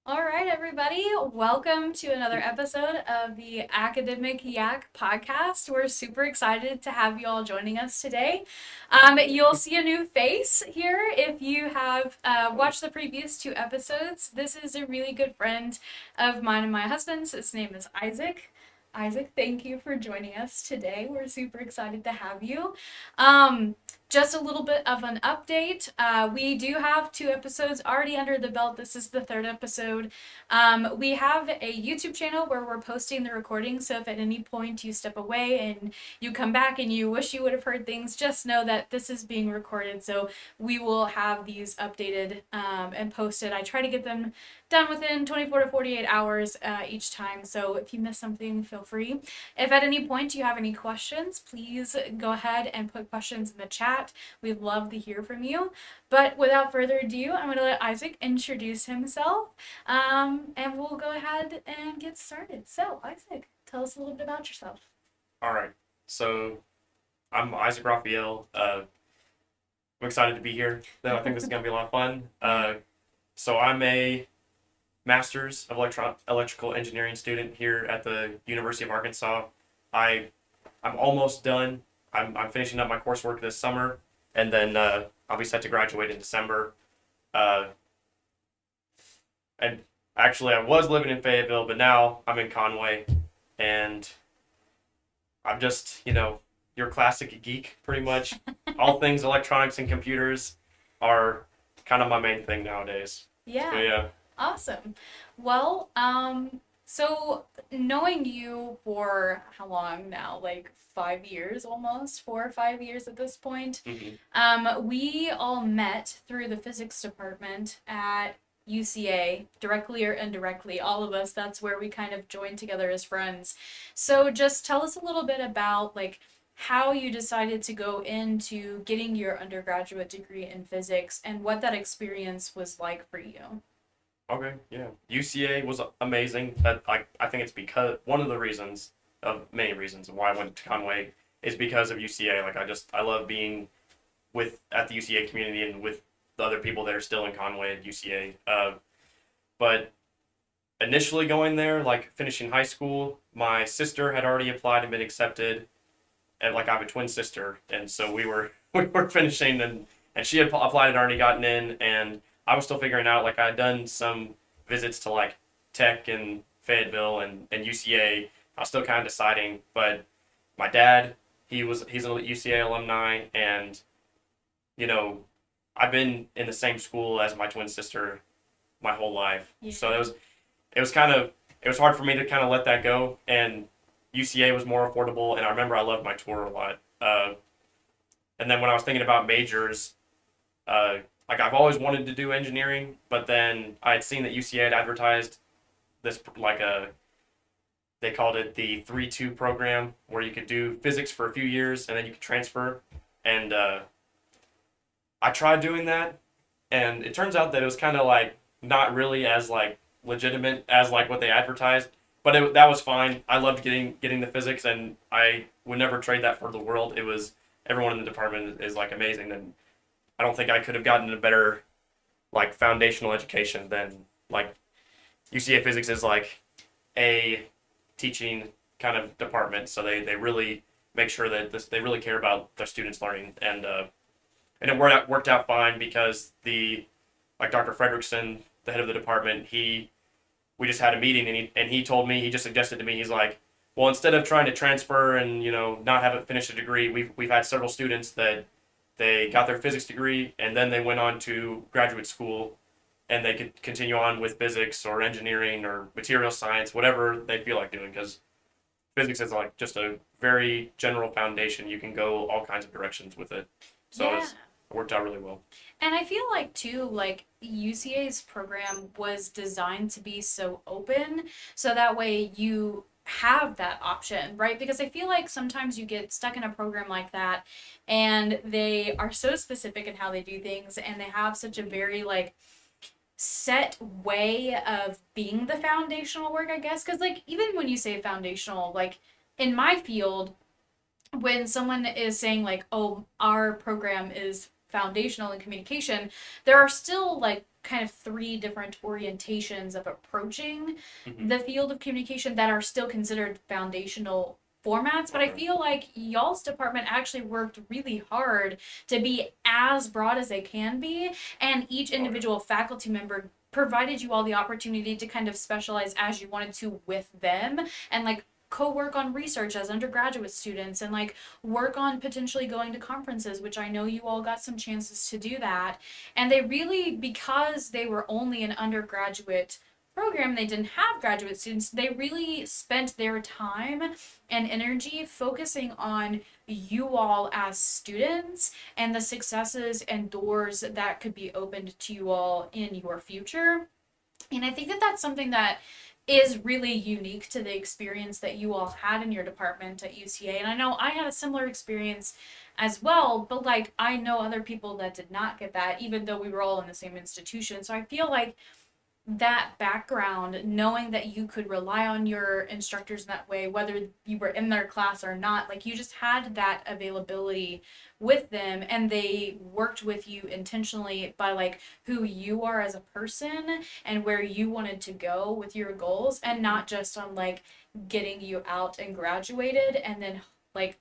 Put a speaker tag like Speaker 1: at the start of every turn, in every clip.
Speaker 1: All right, everybody. Welcome to another episode of the Academic Yak podcast. We're super excited to have you all joining us today. You'll see a new face here if you have watched the previous two episodes. This is a really good friend of mine and my husband's. His name is Isaac. Isaac, thank you for joining us today. We're super excited to have you. Um, just a little bit of an update. We do have two episodes already under the belt. This is the third episode. We have a YouTube channel where we're posting the recording. So if at any point you step away and you come back and you wish you would have heard things, just know that this is being recorded. So we will have these updated and posted. I try to get them done within 24 to 48 hours each time. So if you miss something, feel free. If at any point you have any questions, please go ahead and put questions in the chat. We'd love to hear from you. But without further ado, I'm going to let Isaac introduce himself, and we'll go ahead and get started. So, Isaac, tell us a little bit about yourself.
Speaker 2: All right. So I'm Isaac Raphael. I'm excited to be here. Though I think this is gonna be a lot of fun. So I'm a master's of electrical engineering student here at the University of Arkansas. I I'm almost done. I'm finishing up my coursework this summer, and then I'll be set to graduate in December. Uh, and actually, I was living in Fayetteville, but now I'm in Conway, and I'm just, your classic geek, pretty much. All things electronics and computers are kind of my main thing nowadays.
Speaker 1: Yeah.
Speaker 2: So yeah.
Speaker 1: Awesome. Well, so knowing you for how long now? Like 5 years almost, 4 or 5 years at this point.
Speaker 2: hmm
Speaker 1: We all met through the physics department at UCA, directly or indirectly, all of us, that's where we kind of joined together as friends. So just tell us a little bit about like how you decided to go into getting your undergraduate degree in physics and what that experience was like for you.
Speaker 2: Okay, yeah. UCA was amazing. I think it's because one of the reasons of many reasons why I went to Conway is because of UCA. Like I love being with at the UCA community and with the other people that are still in Conway at UCA. But initially going there, like finishing high school, my sister had already applied and been accepted, and like I have a twin sister, and so we were finishing, and she had applied and already gotten in, and I was still figuring out. Like I had done some visits to like Tech and Fayetteville and UCA. I was still kind of deciding, but my dad, he's a UCA alumni, and you know I've been in the same school as my twin sister my whole life,
Speaker 1: Yeah.
Speaker 2: so it was kind of it was hard for me to kind of let that go, and UCA was more affordable, and I remember I loved my tour a lot. And then when I was thinking about majors, uh, like I've always wanted to do engineering, but then I had seen that UCA had advertised this like a they called it the 3-2 program where you could do physics for a few years and then you could transfer. And I tried doing that, and it turns out that it was kind of like not really as like legitimate as like what they advertised. But that was fine. I loved getting the physics, and I would never trade that for the world. It was everyone in the department is like amazing, and I don't think I could have gotten a better like foundational education than like UCA physics is like a teaching kind of department, so they really make sure that they really care about their students learning, and it worked out fine because the like Dr. Fredrickson, the head of the department, he we just had a meeting, and he told me, he just suggested to me, he's like, well, instead of trying to transfer and not have it finish a degree, we've had several students that they got their physics degree and then they went on to graduate school, and they could continue on with physics or engineering or material science, whatever they feel like doing, because physics is like just a very general foundation. You can go all kinds of directions with it. So
Speaker 1: Yeah.
Speaker 2: it worked out really well.
Speaker 1: And I feel like too, like UCA's program was designed to be so open, so that way you have that option, right? Because I feel like sometimes you get stuck in a program like that and they are so specific in how they do things and they have such a very like set way of being the foundational work, I guess. Because like even when you say foundational, like in my field, when someone is saying like, oh, our program is foundational in communication, there are still like kind of three different orientations of approaching
Speaker 2: Hmm.
Speaker 1: the field of communication that are still considered foundational formats. But I
Speaker 2: Okay.
Speaker 1: feel like y'all's department actually worked really hard to be as broad as they can be, and each
Speaker 2: Okay.
Speaker 1: individual faculty member provided you all the opportunity to kind of specialize as you wanted to with them, and like co-work on research as undergraduate students, and like work on potentially going to conferences, which I know you all got some chances to do that. And they really, because they were only an undergraduate program, they didn't have graduate students, they really spent their time and energy focusing on you all as students and the successes and doors that could be opened to you all in your future. And I think that that's something that is really unique to the experience that you all had in your department at UCA. And I know I had a similar experience as well, but like I know other people that did not get that, even though we were all in the same institution. So I feel like that background, knowing that you could rely on your instructors in that way, whether you were in their class or not, like you just had that availability with them, and they worked with you intentionally by like who you are as a person and where you wanted to go with your goals, and
Speaker 2: Hmm.
Speaker 1: not just on like getting you out and graduated and then like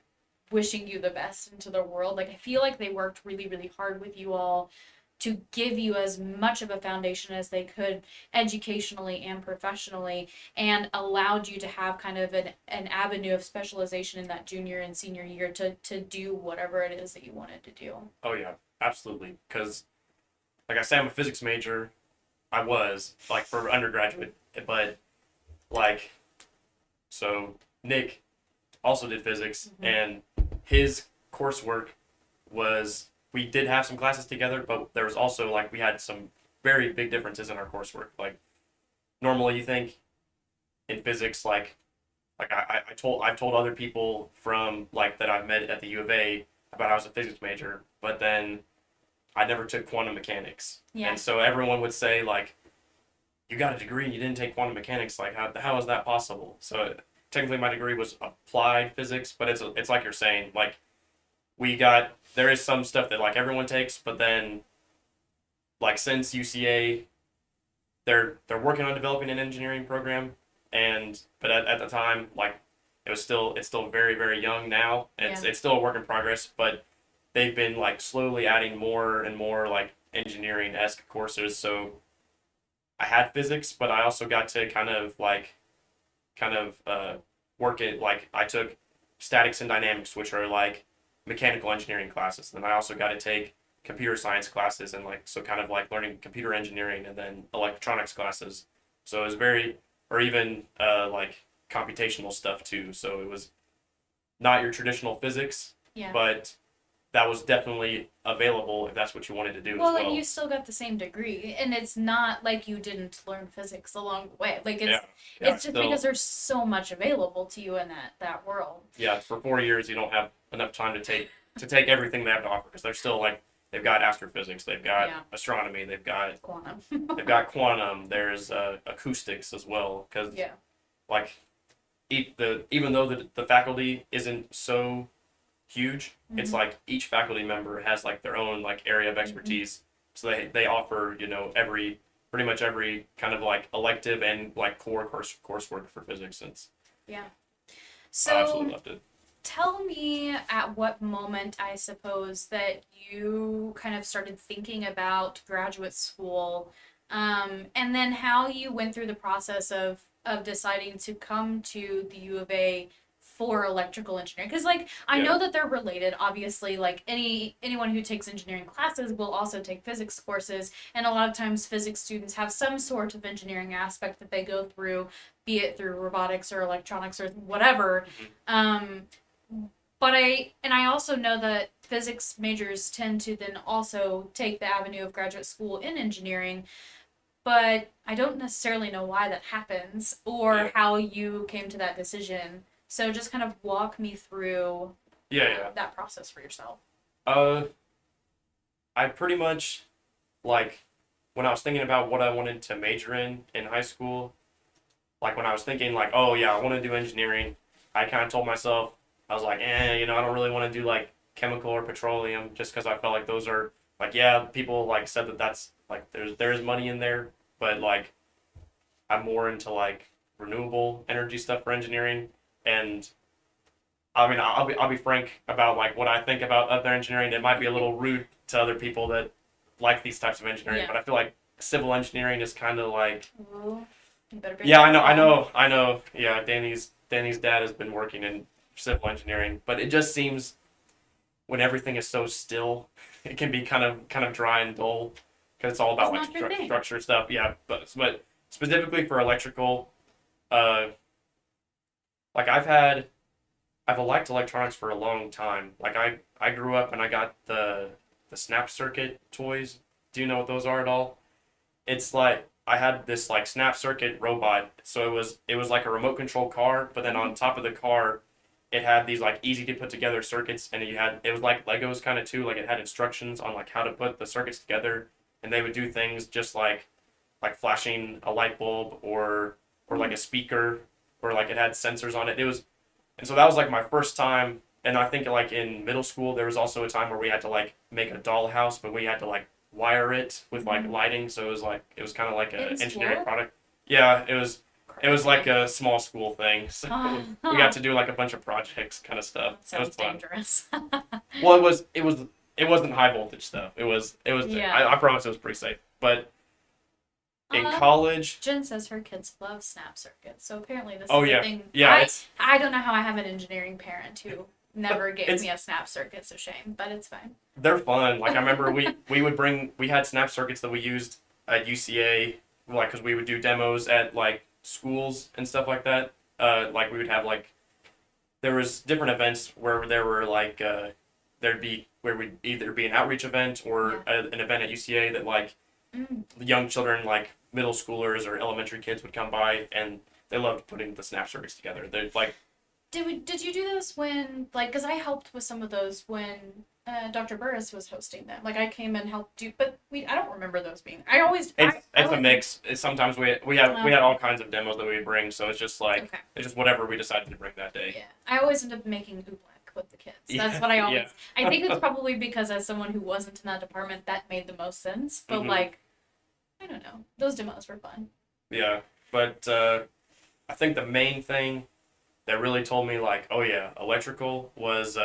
Speaker 1: wishing you the best into the world. Like I feel like they worked really, really hard with you all to give you as much of a foundation as they could educationally and professionally, and allowed you to have kind of an avenue of specialization in that junior and senior year to do whatever it is that you wanted to do.
Speaker 2: Oh yeah, absolutely. Because like I say, I'm a physics major. I was like for undergraduate, but like so Nick also did physics,
Speaker 1: Mm-hmm.
Speaker 2: and his coursework was we did have some classes together, but there was also like we had some very big differences in our coursework. Like normally you think in physics, I've told other people from like that I've met at the U of A about I was a physics major, but then I never took quantum mechanics,
Speaker 1: Yeah.
Speaker 2: and so everyone would say like you got a degree and you didn't take quantum mechanics. Like how is that possible? So technically my degree was applied physics, but it's like you're saying like there is some stuff that like everyone takes, but then like since UCA they're working on developing an engineering program, and but at the time like it's still very very young now.
Speaker 1: Yeah.
Speaker 2: It's still a work in progress, but they've been like slowly adding more and more like engineering esque courses. So I had physics, but I also got to kind of work it. Like I took statics and dynamics, which are like mechanical engineering classes. And then I also got to take computer science classes and like so kind of like learning computer engineering and then electronics classes. So it was very or even like computational stuff too. So it was not your traditional physics,
Speaker 1: Yeah.
Speaker 2: but that was definitely available if that's what you wanted to do as
Speaker 1: Well, and you
Speaker 2: well.
Speaker 1: still got the same degree, and it's not like you didn't learn physics along the way. Like
Speaker 2: Yeah, yeah.
Speaker 1: it's just because
Speaker 2: Still,
Speaker 1: there's so much available to you in that world.
Speaker 2: yeah. For 4 years, you don't have enough time to take everything they have to offer because they're still like they've got astrophysics, they've got
Speaker 1: Yeah.
Speaker 2: astronomy,
Speaker 1: Quantum.
Speaker 2: they've got quantum. There's acoustics as well because
Speaker 1: Yeah.
Speaker 2: like even though the faculty isn't so huge, it's
Speaker 1: Mm-hmm.
Speaker 2: like each faculty member has like their own like area of
Speaker 1: Mm-hmm.
Speaker 2: expertise. So they offer every pretty much every kind of like elective and like core coursework for physics. And
Speaker 1: Yeah.
Speaker 2: I absolutely
Speaker 1: So
Speaker 2: loved it.
Speaker 1: tell me at what moment, I suppose, that you kind of started thinking about graduate school, and then how you went through the process of deciding to come to the U of A for electrical engineering. Because like I
Speaker 2: Yeah.
Speaker 1: know that they're related. Obviously, like anyone who takes engineering classes will also take physics courses, and a lot of times physics students have some sort of engineering aspect that they go through, be it through robotics or electronics or whatever.
Speaker 2: Mhm.
Speaker 1: Um, but I also know that physics majors tend to then also take the avenue of graduate school in engineering, but I don't necessarily know why that happens or
Speaker 2: Yeah.
Speaker 1: how you came to that decision. So just kind of walk me through
Speaker 2: Yeah. Yeah.
Speaker 1: that process for yourself.
Speaker 2: Uh, I pretty much like when I was thinking about what I wanted to major in high school. Like when I was thinking like, oh yeah, I want to do engineering. I kind of told myself I was like, I don't really want to do like chemical or petroleum just because I felt like those are like yeah, people like said that that's like there's money in there, but like I'm more into like renewable energy stuff for engineering, and I mean I'll be frank about like what I think about other engineering. It might be a little rude to other people that like these types of engineering,
Speaker 1: Yeah.
Speaker 2: but I feel like civil engineering is kind of like
Speaker 1: Ooh, you better be
Speaker 2: yeah, I know, I
Speaker 1: careful.
Speaker 2: know, I know. Yeah, Danny's dad has been working in civil engineering, but it just seems when everything is so still, it can be kind of dry and dull because it's all
Speaker 1: It's
Speaker 2: about like
Speaker 1: not your thing.
Speaker 2: structure stuff. Yeah, but specifically for electrical, uh, like I've liked electronics for a long time. Like I grew up and I got the snap circuit toys. Do you know what those are at all? It's like I had this like snap circuit robot. So it was like a remote control car, but then on
Speaker 1: Mhm.
Speaker 2: top of the car, it had these like easy to put together circuits, and it was like Legos kind of too. Like it had instructions on like how to put the circuits together, and they would do things just like flashing a light bulb or like
Speaker 1: Hmm.
Speaker 2: a speaker or like it had sensors on it. It was and so that was like my first time. And I think like in middle school there was also a time where we had to like make a dollhouse, but we had to like wire it with like
Speaker 1: Mhm.
Speaker 2: lighting. So it was kind of like
Speaker 1: In
Speaker 2: a engineering
Speaker 1: school?
Speaker 2: product. Yeah, it was like
Speaker 1: Crazy.
Speaker 2: a small school thing. So we got
Speaker 1: Oh,
Speaker 2: to do like a bunch of projects kind of stuff.
Speaker 1: that
Speaker 2: It was
Speaker 1: sounds
Speaker 2: fun.
Speaker 1: dangerous.
Speaker 2: Well, it wasn't high voltage stuff. It was
Speaker 1: Yeah.
Speaker 2: I promise it was pretty safe. But in
Speaker 1: Um,
Speaker 2: college,
Speaker 1: Jen says her kids love snap circuits, so apparently this
Speaker 2: oh
Speaker 1: is a
Speaker 2: yeah,
Speaker 1: thing.
Speaker 2: yeah,
Speaker 1: I don't know how I have an engineering parent who never gave
Speaker 2: it's
Speaker 1: me a snap circuit, so shame, but it's fine.
Speaker 2: they're fun. Like I remember we had snap circuits that we used at UCA, like because we would do demos at like schools and stuff like that. Like we would have like there was different events where there were like there'd be where we'd either be an outreach event or
Speaker 1: Yeah.
Speaker 2: an event at UCA that like
Speaker 1: Mm.
Speaker 2: young children like middle schoolers or elementary kids would come by and they loved putting the snap circuits together. They're like
Speaker 1: Did you do this when like because I helped with some of those when Dr. Burris was hosting them. Like I came and helped do, but I don't remember those being. I
Speaker 2: it's a
Speaker 1: always
Speaker 2: mix. Sometimes we had
Speaker 1: okay.
Speaker 2: all kinds of demos that we would bring, so it's just like
Speaker 1: Okay.
Speaker 2: it's just whatever we decided to bring that day.
Speaker 1: Yeah. I always end up making oobleck with the kids. That's
Speaker 2: Yeah,
Speaker 1: what I
Speaker 2: yeah.
Speaker 1: always. I think it's probably because as someone who wasn't in that department, that made the most sense. But
Speaker 2: hmm
Speaker 1: like, I don't know. Those demos were fun.
Speaker 2: Yeah, but I think the main thing that really told me like, oh yeah, electrical was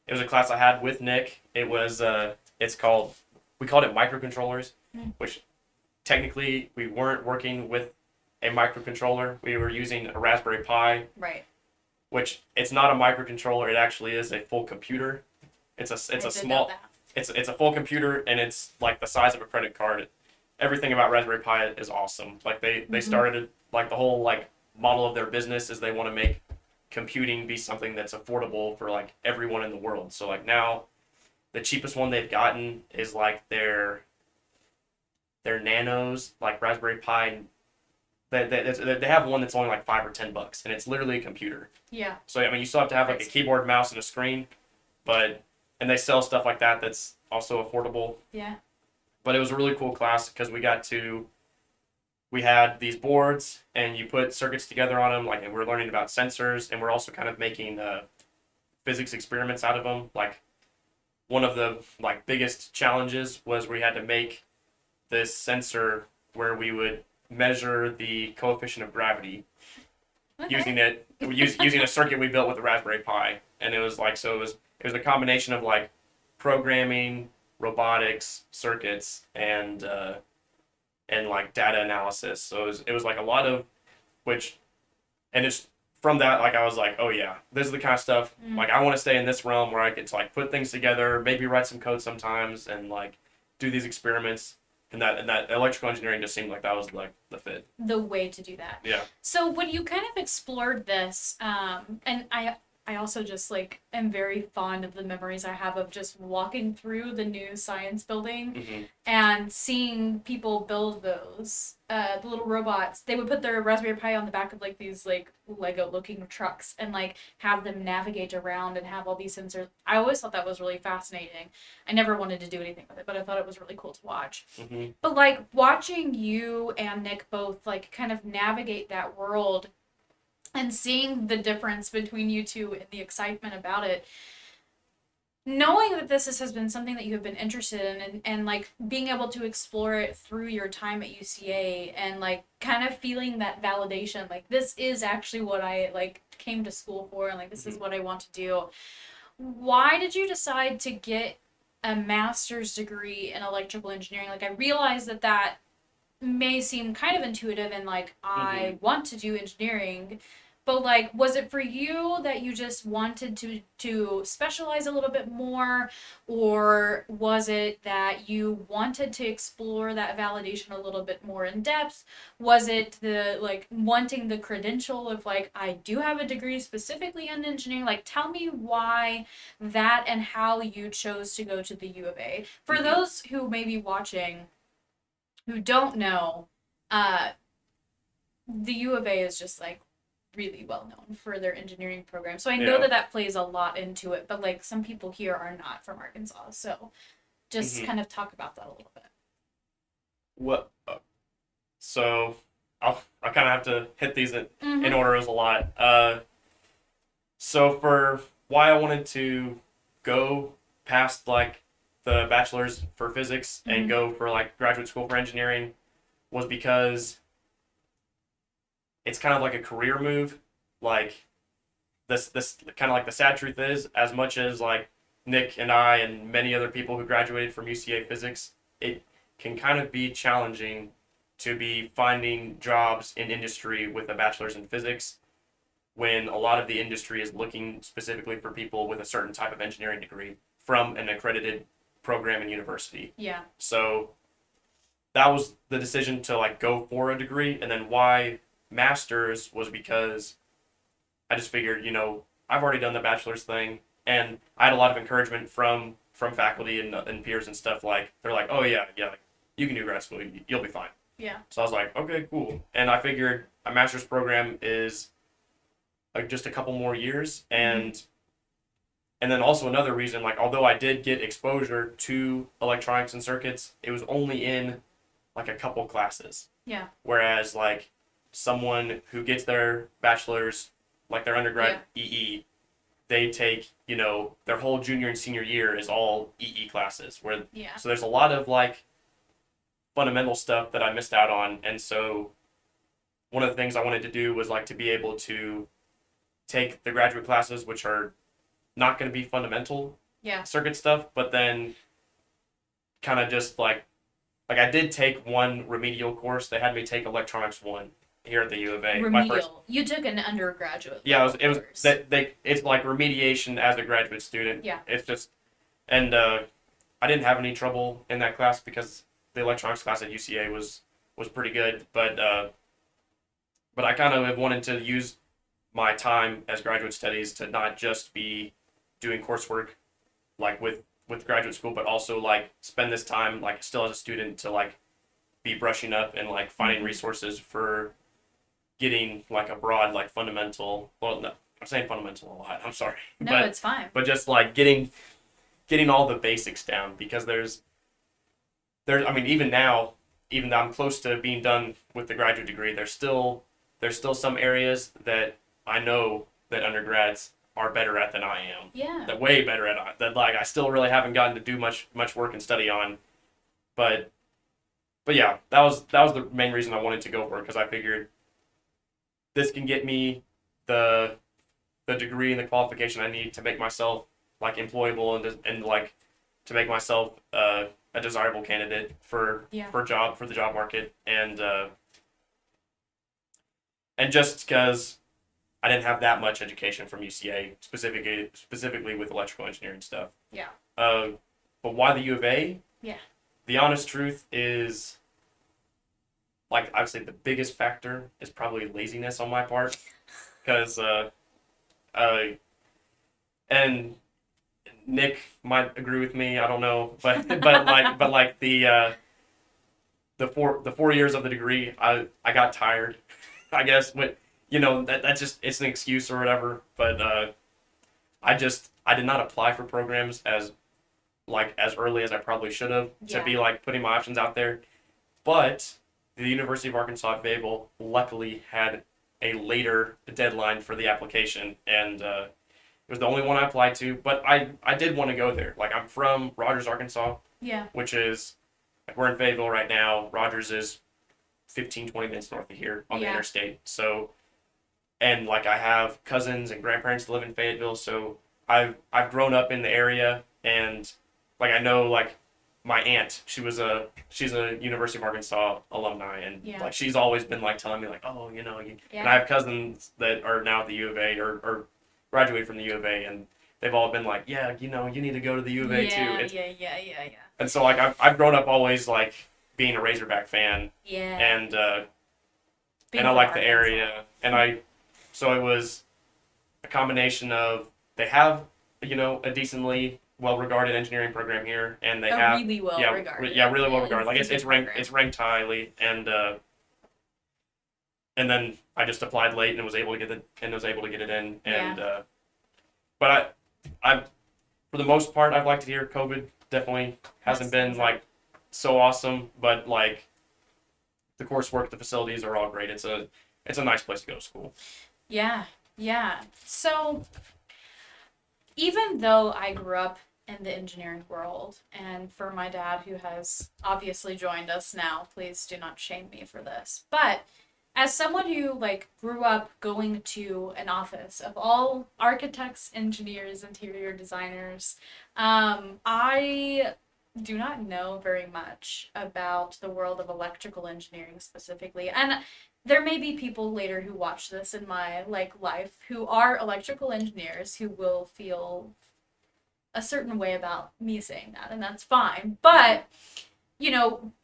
Speaker 2: it was a class I had with Nick. It's called we called it microcontrollers,
Speaker 1: Mm.
Speaker 2: which technically we weren't working with a microcontroller. We were using a Raspberry Pi,
Speaker 1: Right.
Speaker 2: which it's not a microcontroller. It actually is a full computer.
Speaker 1: I
Speaker 2: It's a
Speaker 1: did know
Speaker 2: small
Speaker 1: that.
Speaker 2: it's a full computer and it's like the size of a credit card. Everything about Raspberry Pi is awesome. Like they
Speaker 1: Hmm.
Speaker 2: started like the whole like model of their business is they want to make computing be something that's affordable for like everyone in the world. So like now the cheapest one they've gotten is like their nanos, like Raspberry Pi. They have one that's only like $5 or $10, and it's literally a computer.
Speaker 1: Yeah.
Speaker 2: So I mean, you still have to have like a
Speaker 1: Crazy.
Speaker 2: keyboard, mouse, and a screen, but and they sell stuff like that that's also affordable.
Speaker 1: Yeah.
Speaker 2: But it was a really cool class because we had these boards and you put circuits together on them, like, and we're learning about sensors, and we're also kind of making physics experiments out of them. Like one of the like biggest challenges was we had to make this sensor where we would measure the coefficient of gravity
Speaker 1: Okay.
Speaker 2: using a circuit we built with the Raspberry Pi, and it was like it was a combination of like programming, robotics, circuits, and like data analysis. So it was like a lot of which, and it's from that like I was like, oh yeah, this is the kind of stuff
Speaker 1: Mm.
Speaker 2: like I want to stay in this realm where I get to like put things together, maybe write some code sometimes, and like do these experiments. And that electrical engineering just seemed like that was like the fit.
Speaker 1: The way to do that.
Speaker 2: Yeah.
Speaker 1: So when you kind of explored this, and I also just like am very fond of the memories I have of just walking through the new science building
Speaker 2: hmm
Speaker 1: and seeing people build those the little robots. They would put their Raspberry Pi on the back of like these like Lego looking trucks and like have them navigate around and have all these sensors. I always thought that was really fascinating. I never wanted to do anything with it, but I thought it was really cool to watch.
Speaker 2: hmm
Speaker 1: But like watching you and Nick both like kind of navigate that world and seeing the difference between you two and the excitement about it, knowing that has been something that you have been interested in, and like being able to explore it through your time at UCA, and like kind of feeling that validation, like this is actually what I like came to school for, and like this is
Speaker 2: Hmm.
Speaker 1: what I want to do. Why did you decide to get a master's degree in electrical engineering? Like I realize that may seem kind of intuitive and like
Speaker 2: Hmm.
Speaker 1: I want to do engineering, but like was it for you that you just wanted to specialize a little bit more, or was it that you wanted to explore that validation a little bit more in depth? Was it the like wanting the credential of like I do have a degree specifically in engineering? Like tell me why that and how you chose to go to the U of A. For
Speaker 2: Hmm.
Speaker 1: those who may be watching who don't know, uh, the U of A is just like really well known for their engineering program. So I know
Speaker 2: Yeah.
Speaker 1: that that plays a lot into it, but like some people here are not from Arkansas. So just
Speaker 2: Hmm.
Speaker 1: kind of talk about that a little bit.
Speaker 2: What? So I kind of have to hit these in
Speaker 1: Mm-hmm.
Speaker 2: order as a lot. So for why I wanted to go past like the bachelor's for physics and
Speaker 1: Mm-hmm.
Speaker 2: go for like graduate school for engineering was because it's kind of like a career move. Like this kind of like the sad truth is, as much as like Nick and I and many other people who graduated from UCA physics, it can kind of be challenging to be finding jobs in industry with a bachelor's in physics when a lot of the industry is looking specifically for people with a certain type of engineering degree from an accredited program and university.
Speaker 1: Yeah.
Speaker 2: So that was the decision to like go for a degree, and then why masters was because I just figured, I've already done the bachelor's thing, and I had a lot of encouragement from faculty and peers and stuff. Like they're like, oh yeah, like, you can do grad school, you'll be fine.
Speaker 1: Yeah.
Speaker 2: So I was like, okay, cool. And I figured a master's program is like just a couple more years,
Speaker 1: Mm-hmm.
Speaker 2: and then also another reason, like although I did get exposure to electronics and circuits, it was only in like a couple classes.
Speaker 1: Yeah.
Speaker 2: Whereas like someone who gets their bachelor's, like their undergrad
Speaker 1: Yeah.
Speaker 2: EE, they take, their whole junior and senior year is all EE classes. Where
Speaker 1: Yeah.
Speaker 2: so there's a lot of like fundamental stuff that I missed out on, and so one of the things I wanted to do was like to be able to take the graduate classes, which are not going to be fundamental
Speaker 1: Yeah.
Speaker 2: circuit stuff, but then kind of just like I did take one remedial course. They had me take electronics one here at the U of A. My first,
Speaker 1: Remedial. You took an undergraduate
Speaker 2: yeah,
Speaker 1: level
Speaker 2: it was
Speaker 1: course.
Speaker 2: that they it's like remediation as a graduate student.
Speaker 1: Yeah.
Speaker 2: It's just and I didn't have any trouble in that class because the electronics class at UCA was pretty good. But I kind of have wanted to use my time as graduate studies to not just be doing coursework like with graduate school, but also like spend this time like still as a student to like be brushing up and like finding
Speaker 1: Mm-hmm.
Speaker 2: resources for getting like a broad like fundamental. Well, no, I'm saying fundamental a lot. I'm sorry,
Speaker 1: No, it's fine.
Speaker 2: but just like getting all the basics down because there's I mean even now even though I'm close to being done with the graduate degree, there's still some areas that I know that undergrads are better at than I am.
Speaker 1: Yeah.
Speaker 2: That way better at that like I still really haven't gotten to do much work and study on. But but yeah, that was the main reason I wanted to go for it because I figured this can get me the the degree and the qualification I need to make myself like employable and like to make myself a desirable candidate
Speaker 1: Yeah.
Speaker 2: for the job market and just because I didn't have that much education from UCA specifically with electrical engineering stuff.
Speaker 1: Yeah.
Speaker 2: Uh, but why the U of A?
Speaker 1: Yeah.
Speaker 2: The honest truth is like I would say the biggest factor is probably laziness on my part because uh, and Nick might agree with me. I don't know, but like the four years of the degree, I got tired. I guess but that's just it's an excuse or whatever. But I did not apply for programs as early as I probably should have to
Speaker 1: Yeah.
Speaker 2: be like putting my options out there. But the University of Arkansas at Fayetteville luckily had a later deadline for the application, It was the only one I applied to, but I did want to go there. Like I'm from Rogers, Arkansas,
Speaker 1: Yeah.
Speaker 2: which is like we're in Fayetteville right now. Rogers is 15, 20 minutes north of here on the
Speaker 1: Yeah.
Speaker 2: interstate. So and like I have cousins and grandparents that live in Fayetteville, so I've grown up in the area and like I know like my aunt, she's a University of Arkansas alumni and
Speaker 1: Yeah.
Speaker 2: like she's always been like telling me like, oh, and I
Speaker 1: Yeah.
Speaker 2: have cousins that are now at the U of A or graduated from the U of A and they've all been like, yeah, you need to go to the U of A too.
Speaker 1: Yeah. Yeah. Yeah. Yeah. Yeah.
Speaker 2: And so like I've grown up always like being a Razorback fan
Speaker 1: Yeah.
Speaker 2: and
Speaker 1: Being
Speaker 2: I
Speaker 1: from
Speaker 2: like the
Speaker 1: Arkansas.
Speaker 2: area and I so it was a combination of they have a decently well regarded engineering program here and they
Speaker 1: A
Speaker 2: have
Speaker 1: really well
Speaker 2: yeah
Speaker 1: regarded.
Speaker 2: yeah really well
Speaker 1: Yeah,
Speaker 2: regarded like
Speaker 1: it's a good
Speaker 2: it's
Speaker 1: program.
Speaker 2: ranked highly and then I just applied late and was able to get it in
Speaker 1: Yeah.
Speaker 2: and but I for the most part I've liked it here. COVID definitely hasn't
Speaker 1: Messed
Speaker 2: been
Speaker 1: things up.
Speaker 2: like so awesome, but like the coursework, the facilities are all great. It's a nice place to go to school.
Speaker 1: Yeah. Yeah. So even though I grew up in the engineering world, and for my dad, who has obviously joined us now, please do not shame me for this. But as someone who like grew up going to an office of all architects, engineers, interior designers, I do not know very much about the world of electrical engineering specifically. And there may be people later who watch this in my like life who are electrical engineers who will feel a certain way about me saying that, and that's fine. But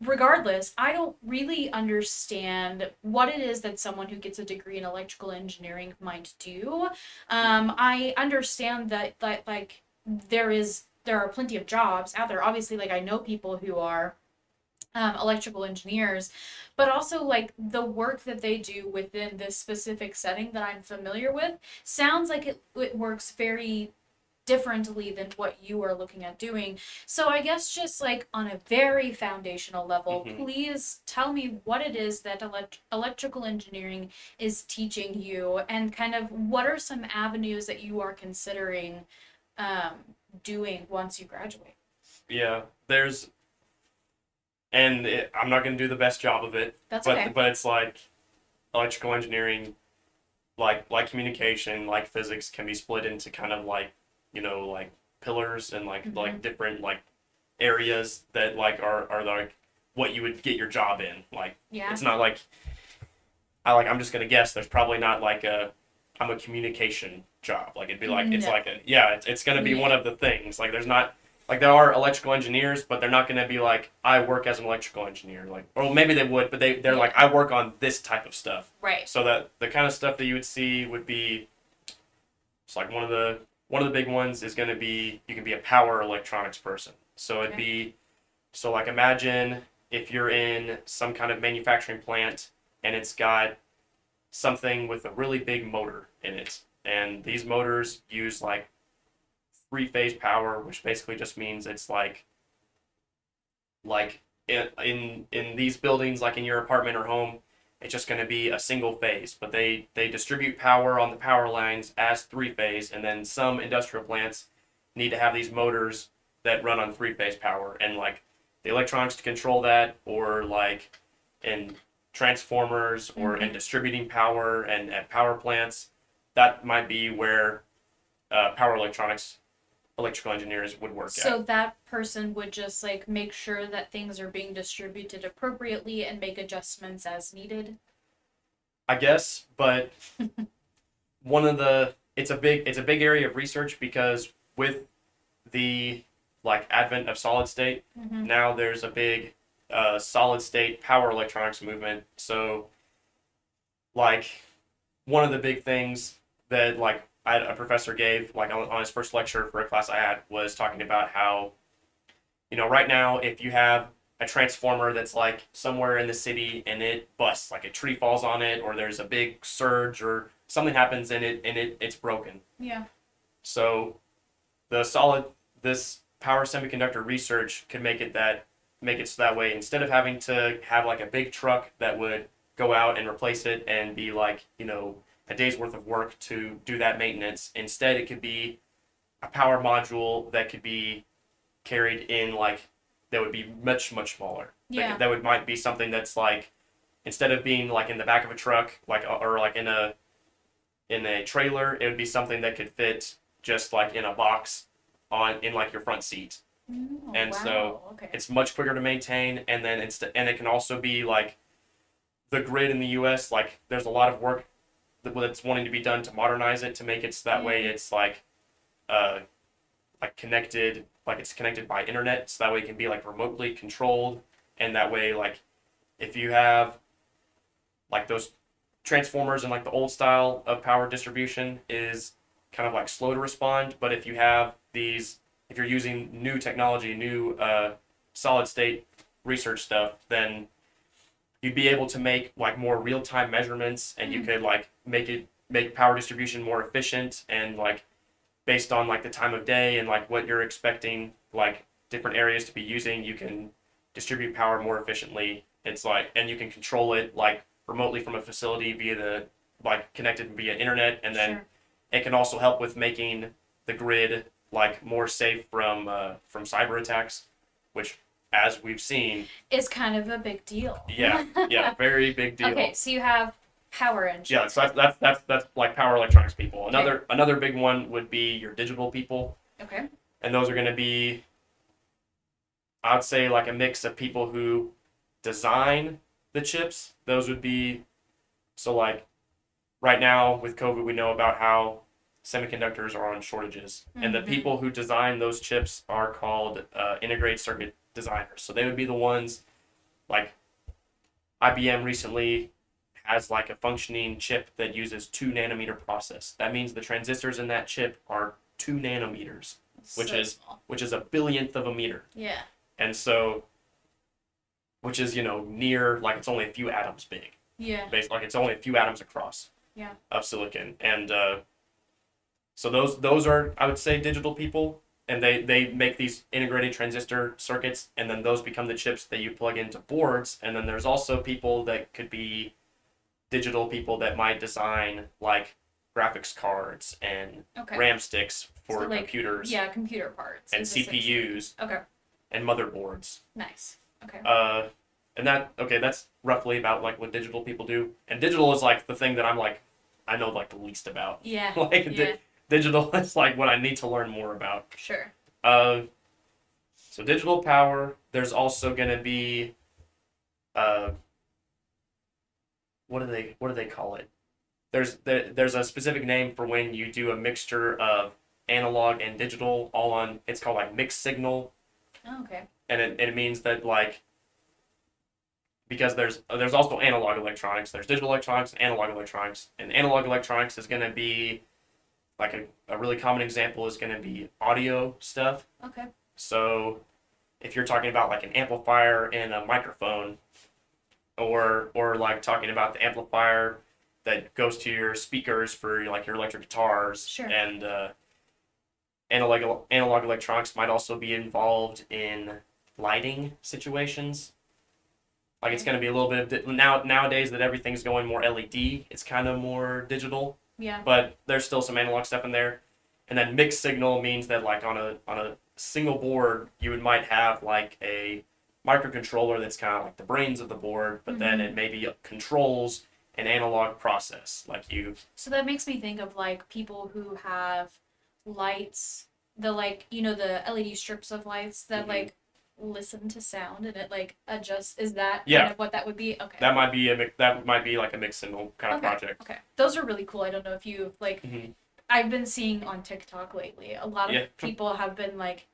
Speaker 1: regardless, I don't really understand what it is that someone who gets a degree in electrical engineering might do. I understand that like there are plenty of jobs out there. Obviously, like I know people who are electrical engineers, but also like the work that they do within this specific setting that I'm familiar with sounds like it works very differently than what you are looking at doing. So I guess just like on a very foundational level,
Speaker 2: Hmm.
Speaker 1: please tell me what it is that electrical engineering is teaching you and kind of what are some avenues that you are considering um, doing once you graduate.
Speaker 2: Yeah, I'm not going to do the best job of it,
Speaker 1: That's
Speaker 2: but
Speaker 1: okay.
Speaker 2: it's like electrical engineering, like communication, like physics, can be split into kind of like like pillars and
Speaker 1: Mm-hmm.
Speaker 2: different like areas that like are like what you would get your job in. Like
Speaker 1: Yeah.
Speaker 2: it's not like I'm just gonna guess. There's probably not like I'm a communication job. Like it'd be like it's
Speaker 1: No.
Speaker 2: like a yeah. It's gonna be
Speaker 1: Yeah.
Speaker 2: one of the things. Like there's not like there are electrical engineers, but they're not gonna be like I work as an electrical engineer. Like or maybe they would, but they're like
Speaker 1: Yeah.
Speaker 2: I work on this type of stuff.
Speaker 1: Right.
Speaker 2: So that the kind of stuff that you would see would be it's like one of the big ones is gonna be you can be a power electronics person. So it'd
Speaker 1: Okay.
Speaker 2: be so like imagine if you're in some kind of manufacturing plant and it's got something with a really big motor in it. And these motors use like three phase power, which basically just means it's like in these buildings, like in your apartment or home, it's just going to be a single phase. But they distribute power on the power lines as three phase, and then some industrial plants need to have these motors that run on three phase power, and like the electronics to control that, or like in transformers or in
Speaker 1: Mm-hmm.
Speaker 2: distributing power and at power plants, that might be where power electronics electrical engineers would work at.
Speaker 1: So that person would just like make sure that things are being distributed appropriately and make adjustments as needed.
Speaker 2: I guess, but one of the it's a big area of research because with the like advent of solid state,
Speaker 1: Mm-hmm.
Speaker 2: now there's a big solid state power electronics movement. So like one of the big things that like a professor gave like on his first lecture for a class I had was talking about how right now if you have a transformer that's like somewhere in the city and it busts like a tree falls on it or there's a big surge or something happens in it and it's broken.
Speaker 1: Yeah.
Speaker 2: So the solid this power semiconductor research could make it so that way instead of having to have like a big truck that would go out and replace it and be like a day's worth of work to do that maintenance. Instead, it could be a power module that could be carried in like that would be much smaller.
Speaker 1: Yeah.
Speaker 2: That would might be something that's like instead of being like in the back of a truck like or like in a trailer, it would be something that could fit just like in a box on in like your front seat.
Speaker 1: Oh,
Speaker 2: And so
Speaker 1: wow. Okay.
Speaker 2: it's much quicker to maintain and then and it can also be like the grid in the US like there's a lot of work that's wanting to be done to modernize it to make it so that way it's uh connected like it's connected by internet so that way it can be like remotely controlled and that way like if you have like those transformers and like the old style of power distribution is kind of like slow to respond but if you have these if you're using new technology new solid state research stuff then you'd be able to make like more real-time measurements and you could like make power distribution more efficient and like based on like the time of day and like what you're expecting like different areas to be using you can distribute power more efficiently it's like and you can control it like remotely from a facility via the like connected via internet and then
Speaker 1: Sure.
Speaker 2: it can also help with making the grid like more safe from cyber attacks which as we've seen
Speaker 1: It's kind of a big deal.
Speaker 2: yeah very big deal
Speaker 1: Okay, so you have power
Speaker 2: yeah
Speaker 1: engines.
Speaker 2: so that's like power electronics people
Speaker 1: Okay.
Speaker 2: another big one would be your digital people
Speaker 1: Okay.
Speaker 2: and those are going to be I'd say like a mix of people who design the chips. Those would be so like right now with COVID, we know about how semiconductors are on shortages, and the
Speaker 1: Mm-hmm.
Speaker 2: people who design those chips are called integrated circuit designers. So they would be the ones like IBM recently has like a functioning chip that uses 2 nanometer process. That means the transistors in that chip are 2 nanometers, which
Speaker 1: So
Speaker 2: is
Speaker 1: small.
Speaker 2: which is a billionth of a meter.
Speaker 1: Yeah.
Speaker 2: And so which is near like it's only a few atoms big
Speaker 1: Yeah.
Speaker 2: based like it's only a few atoms across
Speaker 1: Yeah.
Speaker 2: of silicon and so those are I would say digital people and they make these integrated transistor circuits and then those become the chips that you plug into boards and then there's also people that could be digital people that might design like graphics cards and
Speaker 1: Okay.
Speaker 2: RAM sticks
Speaker 1: So
Speaker 2: for
Speaker 1: like
Speaker 2: computers
Speaker 1: yeah, computer parts
Speaker 2: and
Speaker 1: is essentially.
Speaker 2: CPUs
Speaker 1: Okay.
Speaker 2: and motherboards
Speaker 1: Nice. Okay.
Speaker 2: uh and that okay that's roughly about like what digital people do and digital is like the thing that I'm like I know like the least about
Speaker 1: Yeah.
Speaker 2: like
Speaker 1: Yeah.
Speaker 2: digital is like what I need to learn more about
Speaker 1: Sure.
Speaker 2: uh so digital power there's also going to be uh what do they call it there's a specific name for when you do a mixture of analog and digital all on it's called like mixed signal
Speaker 1: Oh, okay.
Speaker 2: and it means that like because there's also analog electronics. There's digital electronics and analog electronics. And analog electronics is going to be like a really common example is going to be audio stuff.
Speaker 1: Okay.
Speaker 2: So if you're talking about like an amplifier and a microphone, or like talking about the amplifier that goes to your speakers for like your electric guitars,
Speaker 1: Sure.
Speaker 2: and analog electronics might also be involved in lighting situations like it's going to be a little bit of nowadays that everything's going more LED. It's kind of more digital,
Speaker 1: Yeah.
Speaker 2: but there's still some analog stuff in there. And then mixed signal means that like on a single board, you would might have like a microcontroller that's kind of like the brains of the board, but then
Speaker 1: Mm-hmm.
Speaker 2: it maybe controls an analog process. Like you,
Speaker 1: So that makes me think of like people who have lights, the like, the LED strips of lights that
Speaker 2: Mhm.
Speaker 1: like listen to sound and it like adjusts. Is that kind
Speaker 2: yeah,
Speaker 1: of what that would be? Okay.
Speaker 2: that might be like a mixed signal kind of
Speaker 1: Okay.
Speaker 2: project.
Speaker 1: Okay. Those are really cool. I don't know if you like
Speaker 2: Mm-hmm.
Speaker 1: I've been seeing on TikTok lately, a lot of
Speaker 2: Yeah.
Speaker 1: people have been like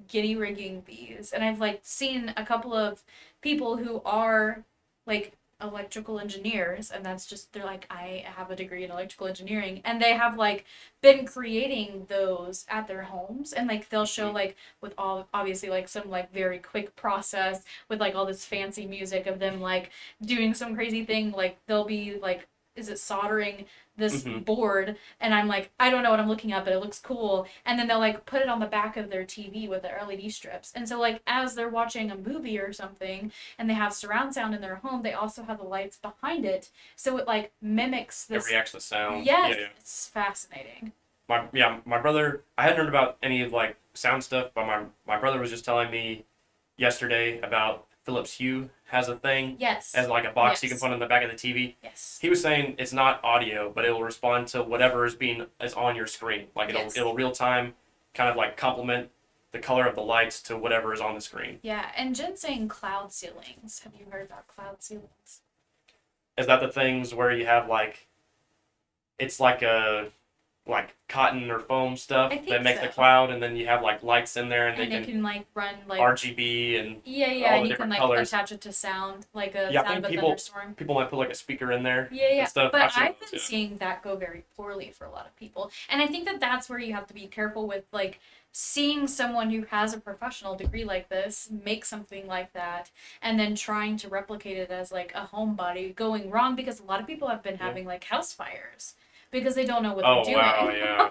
Speaker 1: guinea rigging these, and I've like seen a couple of people who are like electrical engineers, and that's just they're like, I have a degree in electrical engineering, and they have like been creating those at their homes, and like they'll show like with all obviously like some like very quick process with like all this fancy music of them like doing some crazy thing, like they'll be like is it soldering this
Speaker 2: Hmm.
Speaker 1: board, and I'm like, I don't know what I'm looking at, but it looks cool. And then they'll like put it on the back of their TV with the LED strips. And so like as they're watching a movie or something and they have surround sound in their home, they also have the lights behind it. So it like mimics
Speaker 2: It
Speaker 1: this.
Speaker 2: reacts to sound. Yeah,
Speaker 1: Yes,
Speaker 2: yeah.
Speaker 1: it's fascinating.
Speaker 2: My brother. I hadn't heard about any of like sound stuff, but my brother was just telling me yesterday about Philips Hue has a thing
Speaker 1: Yes.
Speaker 2: as like a box you can
Speaker 1: Yes.
Speaker 2: put on the back of the TV.
Speaker 1: Yes.
Speaker 2: He was saying it's not audio, but it will respond to whatever is on your screen. Like
Speaker 1: Yes.
Speaker 2: it'll real time kind of like complement the color of the lights to whatever is on the screen.
Speaker 1: Yeah, and Jen's saying cloud ceilings. Have you heard about cloud ceilings?
Speaker 2: Is that the things where you have like it's like a like cotton or foam stuff
Speaker 1: I
Speaker 2: that
Speaker 1: think
Speaker 2: makes
Speaker 1: so.
Speaker 2: the cloud, and then you have like lights in there, and they
Speaker 1: And it
Speaker 2: can
Speaker 1: can like run like
Speaker 2: RGB and
Speaker 1: yeah,
Speaker 2: all
Speaker 1: and
Speaker 2: the
Speaker 1: you can
Speaker 2: different
Speaker 1: like
Speaker 2: colors.
Speaker 1: attach it to sound, like a
Speaker 2: Yeah, I
Speaker 1: sound
Speaker 2: think
Speaker 1: of a
Speaker 2: people
Speaker 1: thunderstorm.
Speaker 2: people might put like a speaker in there
Speaker 1: Yeah,
Speaker 2: and
Speaker 1: yeah.
Speaker 2: stuff.
Speaker 1: But
Speaker 2: I've seen
Speaker 1: I've
Speaker 2: those,
Speaker 1: been
Speaker 2: yeah.
Speaker 1: seeing that go very poorly for a lot of people. And I think that that's where you have to be careful with like seeing someone who has a professional degree like this make something like that and then trying to replicate it as like a homebody going wrong because a lot of people have been
Speaker 2: Yeah.
Speaker 1: having like house fires because they don't know what they're
Speaker 2: Oh wow,
Speaker 1: doing.
Speaker 2: yeah,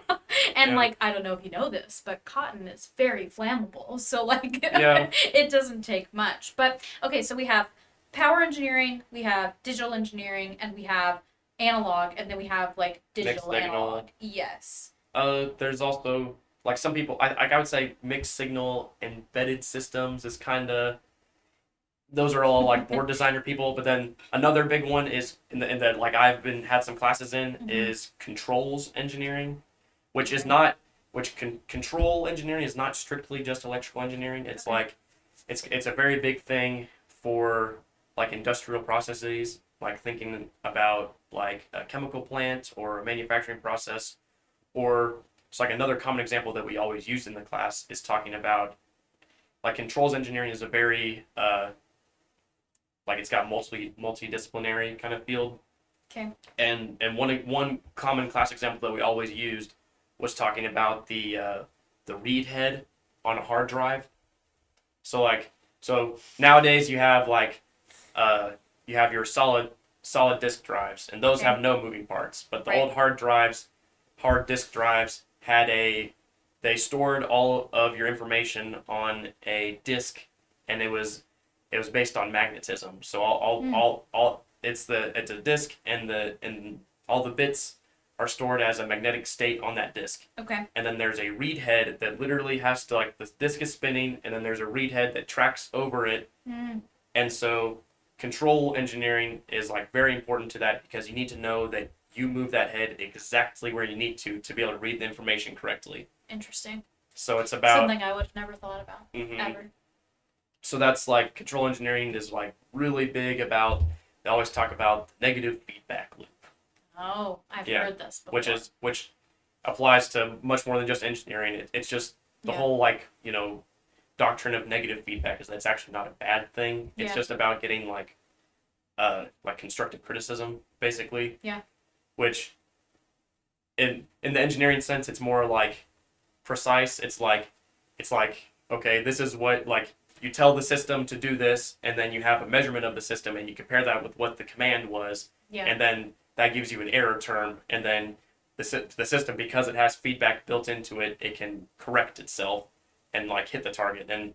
Speaker 1: And
Speaker 2: yeah,
Speaker 1: like I don't know if you know this, but cotton is very flammable. So like
Speaker 2: yeah.
Speaker 1: it doesn't take much. But okay, so we have power engineering, we have digital engineering, and we have analog, and then we have like
Speaker 2: Mixed
Speaker 1: digital analog.
Speaker 2: signal.
Speaker 1: Yes.
Speaker 2: There's also like some people. I would say mixed signal embedded systems is kind of those are all like board designer people. But then another big one is in the like I've been had some classes in
Speaker 1: Mm-hmm.
Speaker 2: is controls engineering, which is
Speaker 1: Okay.
Speaker 2: not control engineering is not strictly just electrical engineering. It's
Speaker 1: Okay.
Speaker 2: like it's a very big thing for like industrial processes, like thinking about like a chemical plant or a manufacturing process, or it's like another common example that we always use in the class is talking about like controls engineering is a very like it's got multidisciplinary kind of field.
Speaker 1: Okay.
Speaker 2: And one common class example that we always used was talking about the read head on a hard drive. So nowadays you have like you have your solid disk drives, and those
Speaker 1: Okay.
Speaker 2: have no moving parts. But the
Speaker 1: Right.
Speaker 2: old hard disk drives had they stored all of your information on a disk, and it was based on magnetism. So
Speaker 1: Mm.
Speaker 2: all it's a disk, and all the bits are stored as a magnetic state on that disk.
Speaker 1: Okay.
Speaker 2: And then there's a read head that literally has to like the disk is spinning, and then there's a read head that tracks over it.
Speaker 1: Mm.
Speaker 2: And so control engineering is like very important to that because you need to know that you move that head exactly where you need to be able to read the information correctly.
Speaker 1: Interesting.
Speaker 2: So it's about
Speaker 1: Something I would have never thought about
Speaker 2: mhm.
Speaker 1: ever.
Speaker 2: So that's like control engineering is like really big about they always talk about the negative feedback loop.
Speaker 1: Oh, I've
Speaker 2: Yeah.
Speaker 1: heard this before.
Speaker 2: Which applies to much more than just engineering. It's just the
Speaker 1: Yeah.
Speaker 2: whole like, doctrine of negative feedback is that's actually not a bad thing. It's
Speaker 1: Yeah.
Speaker 2: just about getting like constructive criticism, basically.
Speaker 1: Yeah.
Speaker 2: Which in the engineering sense it's more like precise. It's like okay, this is what like you tell the system to do this, and then you have a measurement of the system, and you compare that with what the command was,
Speaker 1: Yeah.
Speaker 2: and then that gives you an error term, and then the system, because it has feedback built into it, it can correct itself and like hit the target. And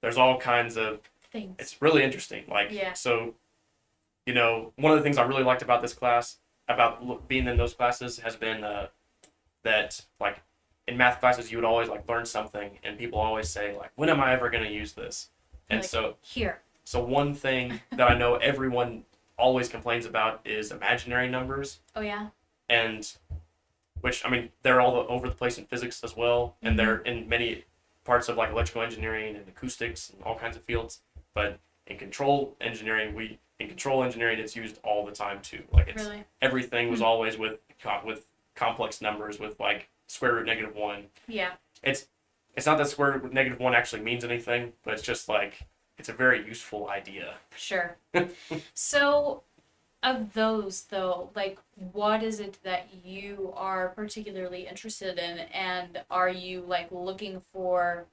Speaker 2: there's all kinds of
Speaker 1: Things.
Speaker 2: it's really interesting. Like
Speaker 1: Yeah.
Speaker 2: so, one of the things I really liked about this class, about being in those classes, has been that like in math classes you would always like learn something, and people always say like, when am I ever going to use this? And
Speaker 1: Like,
Speaker 2: so
Speaker 1: here.
Speaker 2: so one thing that I know everyone always complains about is imaginary numbers,
Speaker 1: Oh yeah.
Speaker 2: and which I mean they're all over the place in physics as well, and they're in many parts of like electrical engineering and acoustics and all kinds of fields. But in control engineering it's used all the time too. Like it's
Speaker 1: Really.
Speaker 2: everything was always with complex numbers with like square root -1.
Speaker 1: Yeah.
Speaker 2: It's not that square root -1 actually means anything, but it's just like it's a very useful idea.
Speaker 1: Sure. So, of those though, like, what is it that you are particularly interested in, and are you like looking for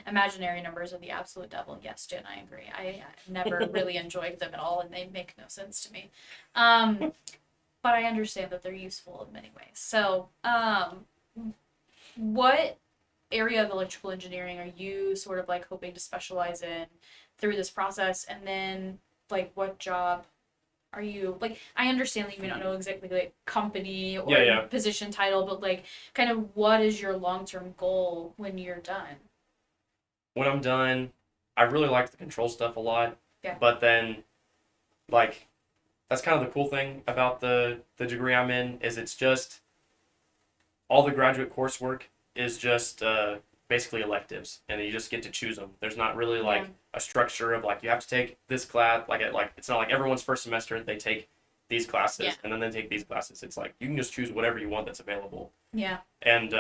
Speaker 1: imaginary numbers are the absolute devil? Yes, Jen, I agree. I never really enjoyed them at all, and they make no sense to me. Um, but I understand that they're useful in many ways. So, what area of electrical engineering are you sort of like hoping to specialize in through this process? And then, like, what job are you like? I understand that you may not know exactly like company
Speaker 2: Yeah,
Speaker 1: or
Speaker 2: yeah.
Speaker 1: position title, but like, kind of what is your long term goal when you're done?
Speaker 2: When I'm done, I really like the control stuff a lot.
Speaker 1: Yeah.
Speaker 2: But then, like, that's kind of the cool thing about the degree I'm in is it's just all the graduate coursework is just basically electives, and you just get to choose them. There's not really
Speaker 1: Yeah.
Speaker 2: like a structure of like you have to take this class. Like it's not like everyone's first semester they take these
Speaker 1: Yeah.
Speaker 2: classes and then they take these classes. It's like you can just choose whatever you want that's available.
Speaker 1: Yeah.
Speaker 2: And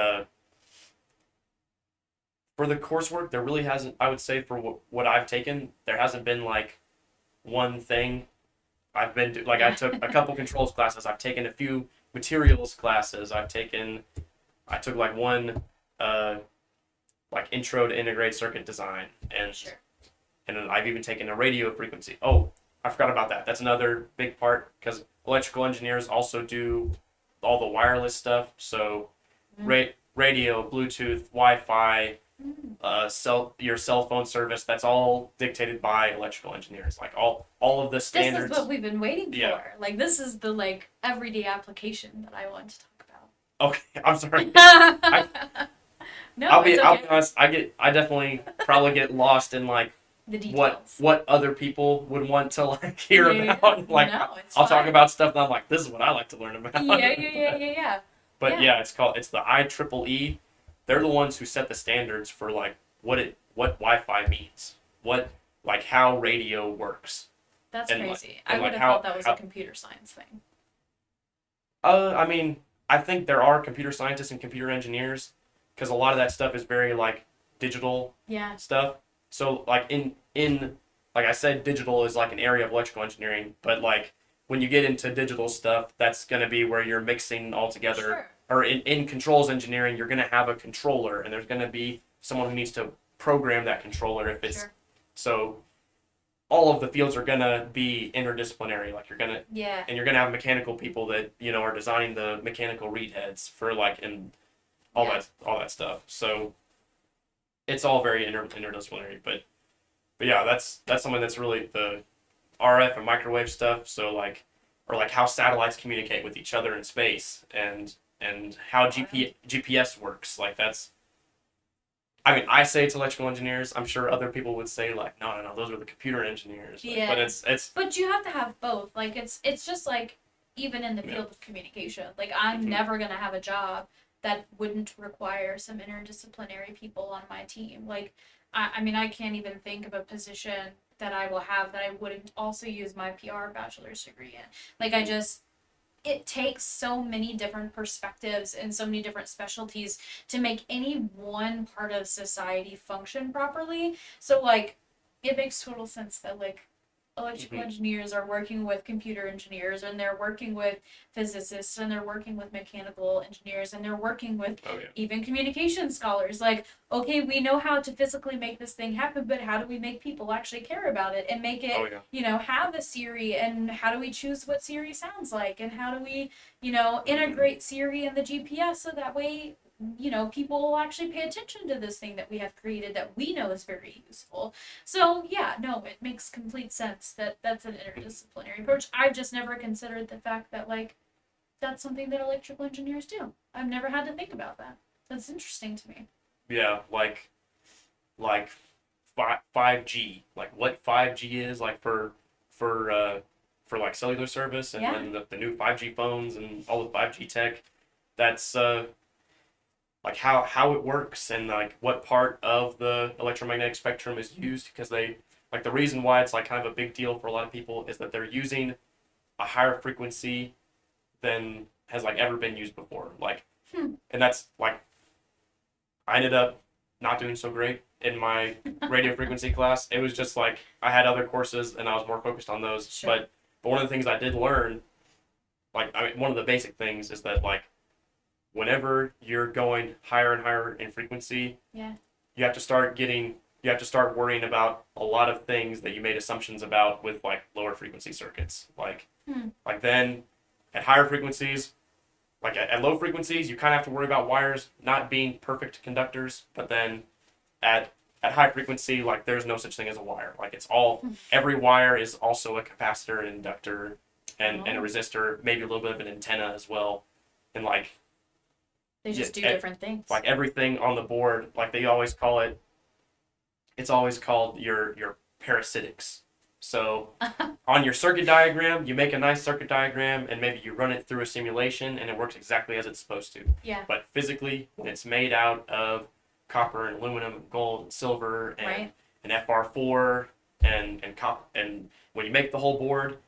Speaker 2: for the coursework, there really hasn't. I would say for what I've taken, there hasn't been like one thing. I've been like I
Speaker 1: Yeah.
Speaker 2: took a couple controls classes. I've taken a few materials classes. I took like one uh, like intro to integrated circuit design,
Speaker 1: Sure.
Speaker 2: and then I've even taken a radio frequency. Oh, I forgot about that. That's another big part because electrical engineers also do all the wireless stuff. So
Speaker 1: Mm.
Speaker 2: radio, Bluetooth, Wi-Fi,
Speaker 1: Mm.
Speaker 2: your cell phone service. That's all dictated by electrical engineers. Like all of the
Speaker 1: This is
Speaker 2: standards.
Speaker 1: what we've been waiting
Speaker 2: Yeah.
Speaker 1: for. Like this is the like everyday application that I want to talk
Speaker 2: Okay, I'm sorry.
Speaker 1: about. No,
Speaker 2: I'll
Speaker 1: it's
Speaker 2: I'll
Speaker 1: okay.
Speaker 2: be honest. I definitely probably get lost in like
Speaker 1: The details.
Speaker 2: what other people would want to like hear
Speaker 1: Yeah,
Speaker 2: about.
Speaker 1: yeah.
Speaker 2: Like
Speaker 1: No, it's
Speaker 2: I'll talk
Speaker 1: fine.
Speaker 2: about stuff that I'm like, this is what I like to learn about.
Speaker 1: Yeah.
Speaker 2: But
Speaker 1: Yeah,
Speaker 2: yeah, it's the IEEE. They're the ones who set the standards for like what Wi-Fi means, what like how radio works,
Speaker 1: that's
Speaker 2: and like
Speaker 1: crazy. I
Speaker 2: and
Speaker 1: would
Speaker 2: like
Speaker 1: have thought that was a
Speaker 2: how
Speaker 1: computer science thing.
Speaker 2: I mean I think there are computer scientists and computer engineers because a lot of that stuff is very like digital
Speaker 1: Yeah,
Speaker 2: stuff. So like in like I said, digital is like an area of electrical engineering, but like when you get into digital stuff, that's gonna be where you're mixing all together.
Speaker 1: sure,
Speaker 2: Or in controls engineering, you're gonna have a controller, and there's gonna be someone who needs to program that controller if it's
Speaker 1: sure.
Speaker 2: so. All of the fields are gonna be interdisciplinary. Like
Speaker 1: Yeah,
Speaker 2: you're gonna have mechanical people that are designing the mechanical read heads for like and
Speaker 1: yeah.
Speaker 2: all that stuff. So it's all very interdisciplinary. But yeah, that's something that's really the RF and microwave stuff. So like or like how satellites communicate with each other in space and how
Speaker 1: Wild.
Speaker 2: GPS works. Like that's I mean I say it's electrical engineers. I'm sure other people would say like no those are the computer engineers. Like, but
Speaker 1: Yeah.
Speaker 2: it's
Speaker 1: But you have to have both. Like it's just like even in the
Speaker 2: yeah.
Speaker 1: field of communication. Like I'm
Speaker 2: Mm-hmm.
Speaker 1: never gonna have a job that wouldn't require some interdisciplinary people on my team. Like I mean I can't even think of a position that I will have that I wouldn't also use my PR bachelor's degree in. Like I just it takes so many different perspectives and so many different specialties to make any one part of society function properly. So like it makes total sense that like electrical
Speaker 2: Mm-hmm.
Speaker 1: engineers are working with computer engineers and they're working with physicists and they're working with mechanical engineers and they're working with
Speaker 2: Oh yeah.
Speaker 1: even communication scholars. Like okay, we know how to physically make this thing happen, but how do we make people actually care about it and make
Speaker 2: Oh
Speaker 1: it,
Speaker 2: yeah.
Speaker 1: have a Siri, and how do we choose what Siri sounds like, and how do we,
Speaker 2: Mm-hmm.
Speaker 1: integrate Siri in the GPS so that way, people will actually pay attention to this thing that we have created that we know is very useful. So yeah, no, it makes complete sense that that's an interdisciplinary approach. I've just never considered the fact that like that's something that electrical engineers do. I've never had to think about that. That's interesting to me.
Speaker 2: Yeah, like 5G, like what 5G is like for like cellular service and
Speaker 1: Yeah.
Speaker 2: then the new 5G phones and all the 5G tech. That's like how it works and like what part of the electromagnetic spectrum is used because they like the reason why it's like kind of a big deal for a lot of people is that they're using a higher frequency than has like ever been used before. Like
Speaker 1: Hmm.
Speaker 2: and that's like I ended up not doing so great in my radio frequency class. It was just like I had other courses and I was more focused on those.
Speaker 1: Sure.
Speaker 2: But one of the things I did learn, like I mean, one of the basic things is that like whenever you're going higher and higher in frequency,
Speaker 1: Yeah.
Speaker 2: you have to start worrying about a lot of things that you made assumptions about with like lower frequency circuits.
Speaker 1: Hmm.
Speaker 2: Like then At higher frequencies, like at low frequencies, you kind of have to worry about wires not being perfect conductors. But then at high frequency, like there's no such thing as a wire. Like it's all every wire is also a capacitor, an inductor, and a
Speaker 1: Oh,
Speaker 2: resistor, maybe a little bit of an antenna as well. And like
Speaker 1: they just do different things.
Speaker 2: like everything on the board, like they always call it, it's always called your parasitics. So on your circuit diagram, you make a nice circuit diagram and maybe you run it through a simulation and it works exactly as it's supposed to.
Speaker 1: Yeah.
Speaker 2: But physically, when it's made out of copper and aluminum and gold and silver and
Speaker 1: Right.
Speaker 2: an FR4 and when you make the whole board,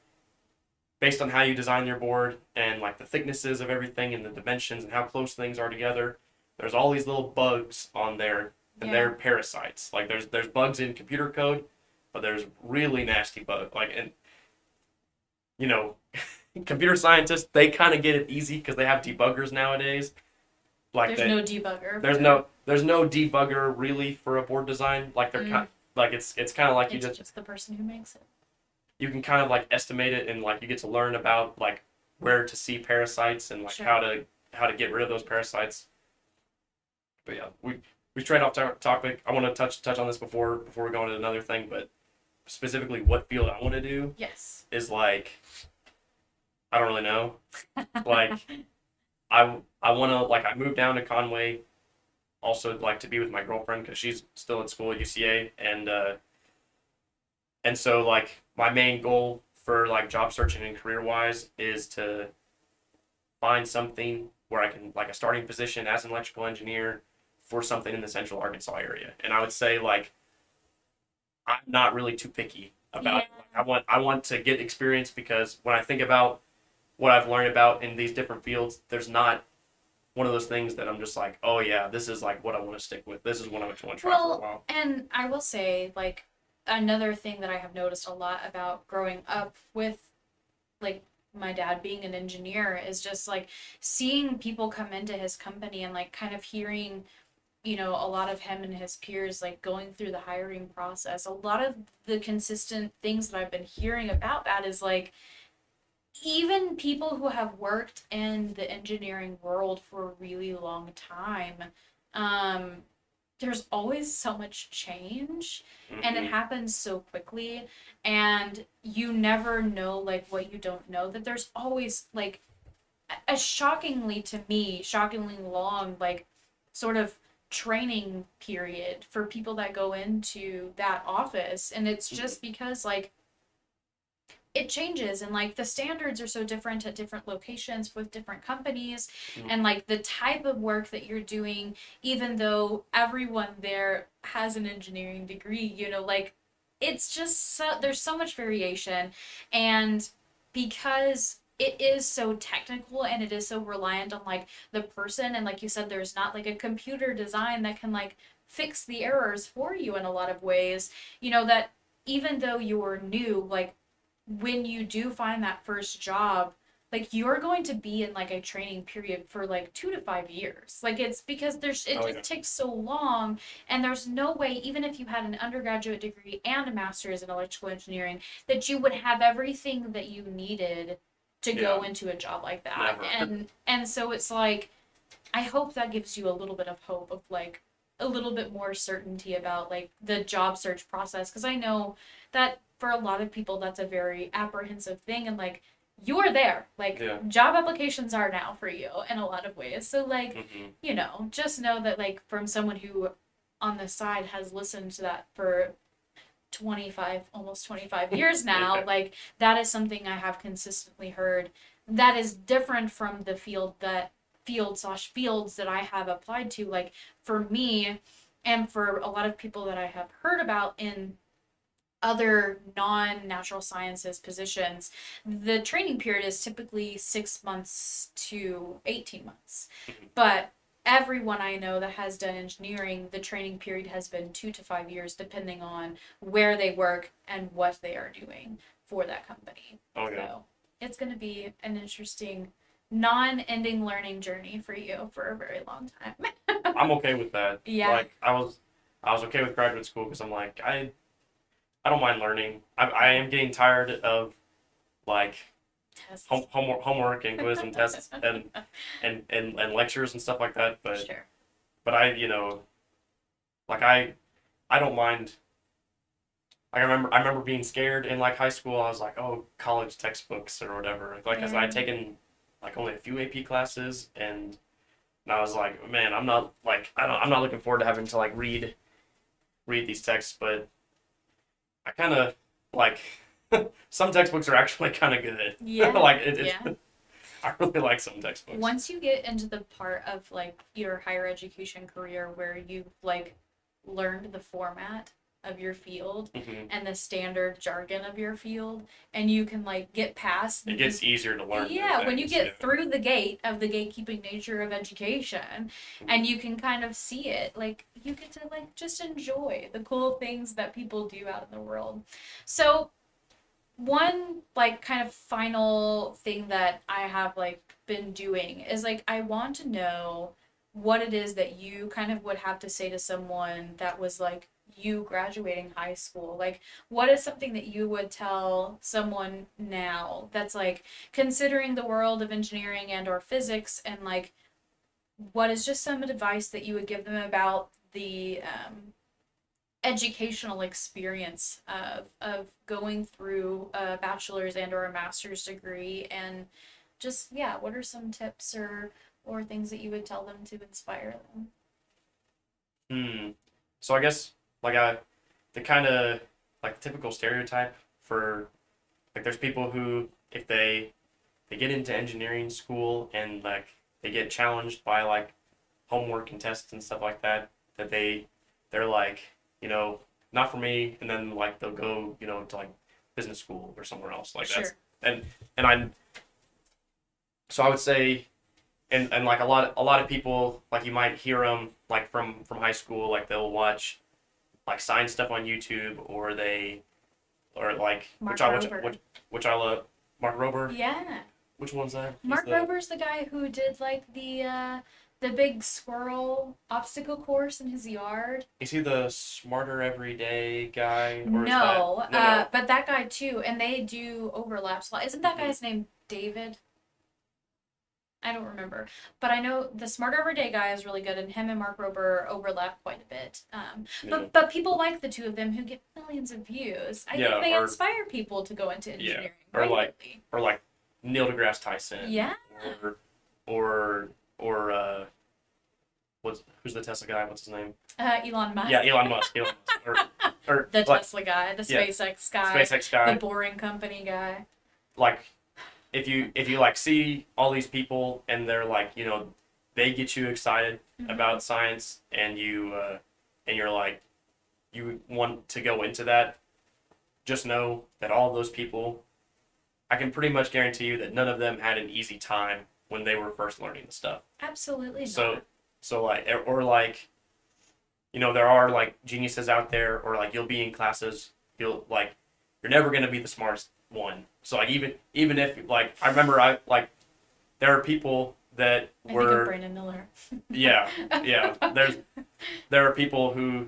Speaker 2: based on how you design your board and like the thicknesses of everything and the dimensions and how close things are together, there's all these little bugs on there and
Speaker 1: Yeah.
Speaker 2: they're parasites. Like there's bugs in computer code, but there's really nasty bugs. Like and you know, computer scientists they kind of get it easy because they have debuggers nowadays. Like
Speaker 1: There's no debugger.
Speaker 2: there's no debugger really for a board design. Like they're kind like it's kind of like you
Speaker 1: It's just the person who makes it.
Speaker 2: you can kind of like estimate it and like you get to learn about like where to see parasites and like
Speaker 1: Sure.
Speaker 2: how to get rid of those parasites. But yeah, we strayed off topic. I want to touch on this before we go on to another thing, but specifically what field I want to do
Speaker 1: Yes.
Speaker 2: is like I don't really know. Like I want to like I moved down to Conway also like to be with my girlfriend because she's still in school at UCA and so like my main goal for like job searching and career wise is to find something where I can like a starting position as an electrical engineer for something in the central Arkansas area. And I would say like I'm not really too picky about it.
Speaker 1: Yeah.
Speaker 2: Like, I want to get experience because when I think about what I've learned about in these different fields, there's not one of those things that I'm just like, oh yeah, this is like what I want to stick with. This is what I want to try for a
Speaker 1: Well,
Speaker 2: while.
Speaker 1: and I will say, like, another thing that I have noticed a lot about growing up with, like, my dad being an engineer is just like seeing people come into his company and like kind of hearing, a lot of him and his peers like going through the hiring process. A lot of the consistent things that I've been hearing about that is like even people who have worked in the engineering world for a really long time, um, there's always so much change and it
Speaker 2: Mm-hmm.
Speaker 1: happens so quickly and you never know like what you don't know that there's always like a shockingly to me shockingly long like sort of training period for people that go into that office and it's just because like it changes and like the standards are so different at different locations with different companies
Speaker 2: Mm-hmm.
Speaker 1: and like the type of work that you're doing even though everyone there has an engineering degree like it's just so there's so much variation and because it is so technical and it is so reliant on like the person and like you said there's not like a computer design that can like fix the errors for you in a lot of ways that even though you're new like when you do find that first job, like you're going to be in like a training period for like 2 to 5 years. Like it's because it
Speaker 2: Oh
Speaker 1: just
Speaker 2: yeah.
Speaker 1: takes so long, and there's no way, even if you had an undergraduate degree and a master's in electrical engineering, that you would have everything that you needed to
Speaker 2: Yeah.
Speaker 1: go into a job like that.
Speaker 2: Never.
Speaker 1: And so it's like I hope that gives you a little bit of hope of like a little bit more certainty about like the job search process because I know that for a lot of people that's a very apprehensive thing and like you're there like
Speaker 2: Yeah.
Speaker 1: job applications are now for you in a lot of ways so like
Speaker 2: Mm-hmm.
Speaker 1: just know that like from someone who on the side has listened to that for 25 almost 25 years now
Speaker 2: Yeah.
Speaker 1: like that is something I have consistently heard that is different from the fields that I have applied to like for me and for a lot of people that I have heard about in other non-natural sciences positions the training period is typically 6 months to 18 months
Speaker 2: Mm-hmm.
Speaker 1: but everyone I know that has done engineering, the training period has been 2 to 5 years, depending on where they work and what they are doing for that company.
Speaker 2: Oh yeah.
Speaker 1: So it's going to be an interesting, non-ending learning journey for you for a very long time.
Speaker 2: I'm okay with that.
Speaker 1: Yeah.
Speaker 2: Like I was okay with graduate school because I'm like I don't mind learning. I am getting tired of like
Speaker 1: Tests.
Speaker 2: homework and quiz and tests and lectures and stuff like that.
Speaker 1: Sure.
Speaker 2: But like I don't mind. Like I remember being scared in like high school. I was like, oh, college textbooks or whatever. Like I said, I'd
Speaker 1: Yeah.
Speaker 2: taken like only a few AP classes, and I was like, man, I'm not like I'm not looking forward to having to like read these texts, but I kind of like some textbooks are actually kind of good.
Speaker 1: Yeah.
Speaker 2: Like
Speaker 1: Yeah.
Speaker 2: I really like some textbooks.
Speaker 1: Once you get into the part of like your higher education career where you've like learned the format of your field
Speaker 2: Hmm.
Speaker 1: and the standard jargon of your field, and you can like get past
Speaker 2: It gets easier to learn new
Speaker 1: yeah, when you
Speaker 2: things. Yeah.
Speaker 1: get through the gate of the gatekeeping nature of education and you can kind of see it, like you get to like just enjoy the cool things that people do out in the world. So one like kind of final thing that I have like been doing is like I want to know what it is that you kind of would have to say to someone that was like you graduating high school. Like what is something that you would tell someone now that's like considering the world of engineering and or physics, and like what is just some advice that you would give them about the educational experience of going through a bachelor's and or a master's degree, and just yeah, what are some tips or things that you would tell them to inspire them?
Speaker 2: Hmm. So I guess like the kind of like typical stereotype for like there's people who if they get into engineering school and like they get challenged by like homework and tests and stuff like that, that they're like, you know, not for me, and then like they'll go, to like business school or somewhere else. Like that's
Speaker 1: Sure.
Speaker 2: and and I so I would say and like a lot of people like you might hear them like from high school, like they'll watch like science stuff on YouTube, or they or like
Speaker 1: Mark Rober.
Speaker 2: which I love. Mark Rober.
Speaker 1: Yeah.
Speaker 2: Which one's that? He's
Speaker 1: Mark
Speaker 2: the
Speaker 1: Rober's the guy who did like the big squirrel obstacle course in his yard.
Speaker 2: is he the smarter everyday guy, or is that
Speaker 1: No,
Speaker 2: no?
Speaker 1: but that guy too, and they do overlaps a lot. Isn't that
Speaker 2: Hmm.
Speaker 1: guy's name David? I don't remember, but I know the Smarter Everyday guy is really good, and him and Mark Rober overlap quite a bit.
Speaker 2: Yeah,
Speaker 1: But people like the two of them who get millions of views. I think
Speaker 2: yeah,
Speaker 1: they inspire people to go into
Speaker 2: yeah,
Speaker 1: engineering
Speaker 2: or
Speaker 1: rightly.
Speaker 2: like Neil deGrasse Tyson,
Speaker 1: Yeah,
Speaker 2: or or or who's the Tesla guy? What's his name?
Speaker 1: Elon
Speaker 2: Yeah,
Speaker 1: Musk,
Speaker 2: Elon Musk. Elon Musk. Or
Speaker 1: the
Speaker 2: like
Speaker 1: Tesla guy, the
Speaker 2: yeah,
Speaker 1: SpaceX guy,
Speaker 2: SpaceX
Speaker 1: the
Speaker 2: guy.
Speaker 1: Boring Company guy.
Speaker 2: Like if you like see all these people and they're like they get you excited
Speaker 1: Hmm.
Speaker 2: about science, and you're like you want to go into that, just know that all those people, I can pretty much guarantee you that none of them had an easy time when they were first learning the stuff.
Speaker 1: Absolutely
Speaker 2: So
Speaker 1: not.
Speaker 2: like or like there are like geniuses out there, or like you'll be in classes, you're never going to be the smartest one. So like even if like I remember I like there are people that
Speaker 1: I think of
Speaker 2: were
Speaker 1: Brandon Miller.
Speaker 2: yeah, yeah, there are people who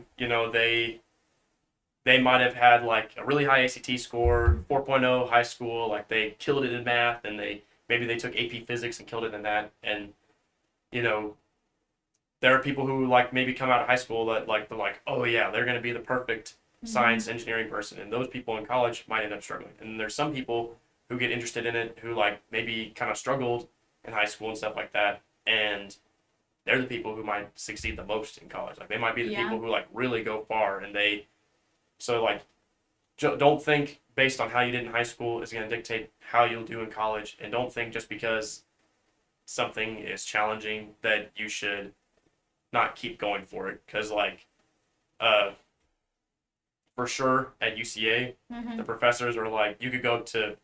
Speaker 2: they might have had like a really high ACT score, 4.0 high school, like they killed it in math, and maybe they took AP physics and killed it in that, and you know there are people who like maybe come out of high school that like they're like, oh yeah, they're going to be the perfect
Speaker 1: Hmm.
Speaker 2: science engineering person, and those people in college might end up struggling. And there's some people who get interested in it who like maybe kind of struggled in high school and stuff like that, and they're the people who might succeed the most in college. Like they might be the
Speaker 1: Yeah.
Speaker 2: people who like really go far, and so like don't think based on how you did in high school is going to dictate how you'll do in college, and don't think just because something is challenging that you should not keep going for it, because like uh for sure at UCA the
Speaker 1: Hmm.
Speaker 2: professors are like you could go to,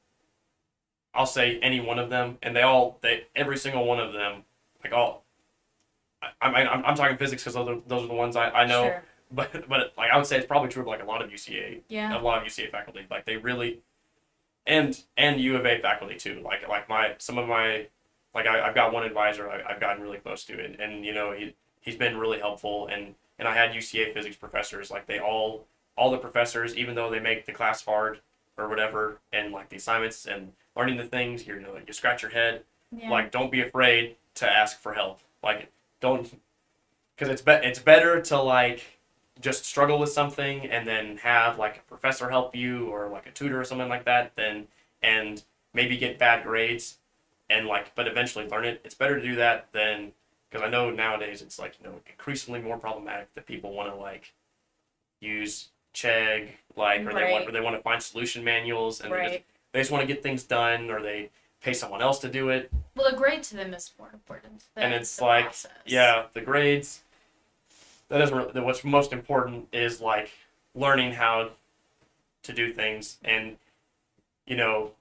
Speaker 2: I'll say any one of them, and they every single one of them, like all I'm talking physics because those are the ones I know,
Speaker 1: Sure.
Speaker 2: but like I would say it's probably true of like
Speaker 1: Yeah.
Speaker 2: a lot of UCA faculty, like they really, and U of A faculty too, like my some of my like I've got one advisor I've gotten really close to, and he's been really helpful, and I had UCA physics professors, like they all the professors, even though they make the class hard, or whatever, and like the assignments and learning the things, you scratch your head.
Speaker 1: Yeah.
Speaker 2: Like, don't be afraid to ask for help. Like, don't, because it's better to like just struggle with something and then have like a professor help you or like a tutor or something like that, than and maybe get bad grades and like but eventually learn it. It's better to do that than, because I know nowadays it's like increasingly more problematic that people want to like use Chegg, like, or
Speaker 1: Right.
Speaker 2: they want to find solution manuals, and
Speaker 1: Right.
Speaker 2: they just want to get things done, or they pay someone else to do it.
Speaker 1: Well, the grade to them is more important
Speaker 2: And
Speaker 1: than
Speaker 2: it's
Speaker 1: the
Speaker 2: like,
Speaker 1: process.
Speaker 2: yeah, the grades, that doesn't really, what's most important is like learning how to do things. And you know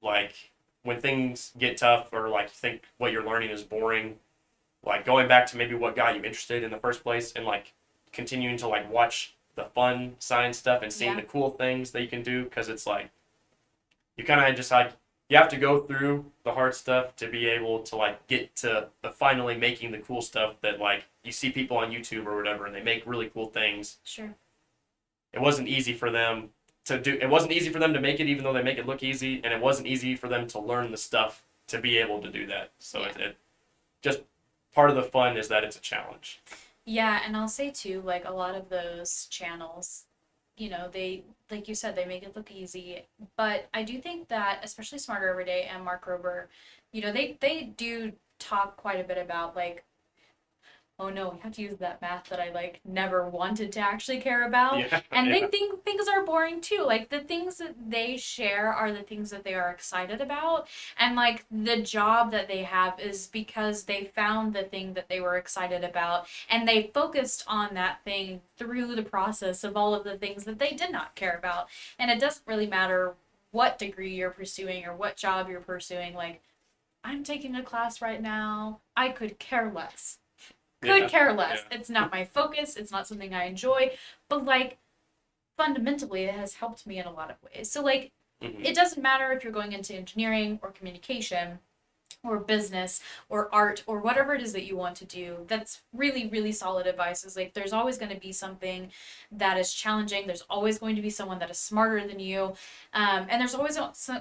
Speaker 2: like when things get tough, or like you think what you're learning is boring, like going back to maybe what got you interested in the first place, and like continuing to like watch the fun science stuff and seeing
Speaker 1: Yeah.
Speaker 2: the cool things that you can do, because it's like you kind of just like you have to go through the hard stuff to be able to like get to the finally making the cool stuff that like you see people on YouTube or whatever, and they make really cool things.
Speaker 1: Sure.
Speaker 2: It wasn't easy for them to do. It wasn't easy for them to make it, even though they make it look easy, and it wasn't easy for them to learn the stuff to be able to do that. So
Speaker 1: Yeah.
Speaker 2: it just part of the fun is that it's a challenge.
Speaker 1: Yeah, and I'll say too, like a lot of those channels, they, like you said, they make it look easy. But I do think that, especially Smarter Every Day and Mark Rober, they do talk quite a bit about like, oh no, we have to use that math that I like never wanted to actually care about.
Speaker 2: Yeah,
Speaker 1: And they
Speaker 2: yeah.
Speaker 1: think things are boring too. Like the things that they share are the things that they are excited about. And like the job that they have is because they found the thing that they were excited about and they focused on that thing through the process of all of the things that they did not care about. And it doesn't really matter what degree you're pursuing or what job you're pursuing. Like, I'm taking a class right now. I could care less, could
Speaker 2: Yeah,
Speaker 1: care
Speaker 2: yeah.
Speaker 1: less. It's not my focus. It's not something I enjoy. But like fundamentally, it has helped me in a lot of ways. So like
Speaker 2: Hmm.
Speaker 1: it doesn't matter if you're going into engineering or communication or business or art or whatever it is that you want to do. That's really really solid advice. Is like there's always going to be something that is challenging. There's always going to be someone that is smarter than you, and there's always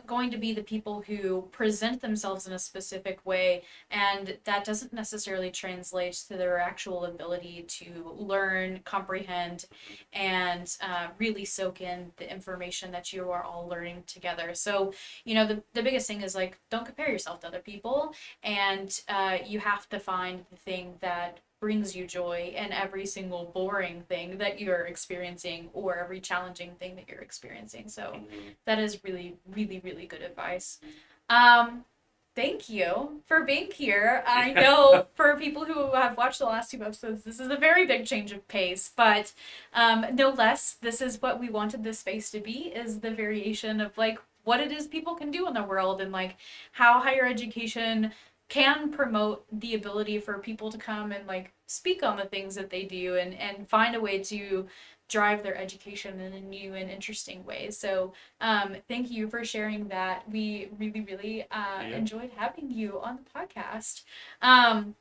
Speaker 1: going to be the people who present themselves in a specific way, and that doesn't necessarily translate to their actual ability to learn, comprehend, and really soak in the information that you are all learning together. So the biggest thing is like don't compare yourself to other people, and you have to find the thing that brings you joy in every single boring thing that you're experiencing or every challenging thing that you're experiencing. So
Speaker 2: Hmm.
Speaker 1: that is really really really good advice. um Thank you for being here. I
Speaker 2: Yeah.
Speaker 1: know for people who have watched the last two episodes, this is a very big change of pace, but no less, this is what we wanted this space to be, is the variation of like what it is people can do in the world and like how higher education can promote the ability for people to come and like speak on the things that they do and find a way to drive their education in a new and interesting way. So thank you for sharing that. We really, really
Speaker 2: Yeah.
Speaker 1: enjoyed having you on the podcast. Um,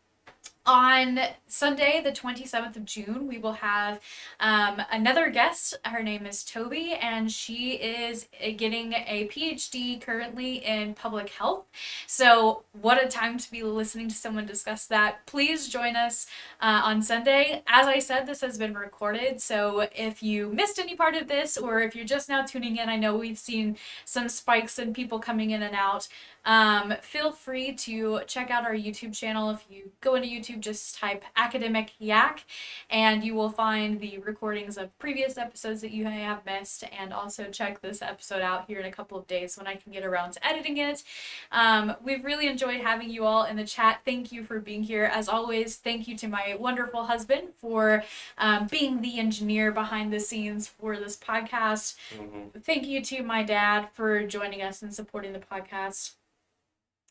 Speaker 1: on Sunday, the 27th of June, we will have another guest. Her name is Toby, and she is getting a PhD currently in public health. So, what a time to be listening to someone discuss that. Please join us on Sunday. As I said, this has been recorded, so if you missed any part of this, or if you're just now tuning in, I know we've seen some spikes in people coming in and out. Feel free to check out our YouTube channel. If you go into YouTube, just type Academic Yak, and you will find the recordings of previous episodes that you may have missed. And also check this episode out here in a couple of days when I can get around to editing it. We've really enjoyed having you all in the chat. Thank you for being here. As always, thank you to my wonderful husband for being the engineer behind the scenes for this podcast.
Speaker 2: Hmm.
Speaker 1: Thank you to my dad for joining us and supporting the podcast,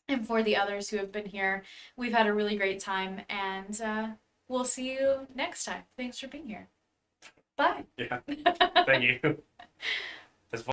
Speaker 1: and for the others who have been here. We've had a really great time, and we'll see you next time. Thanks for being here. Bye.
Speaker 2: Yeah. Thank you. It's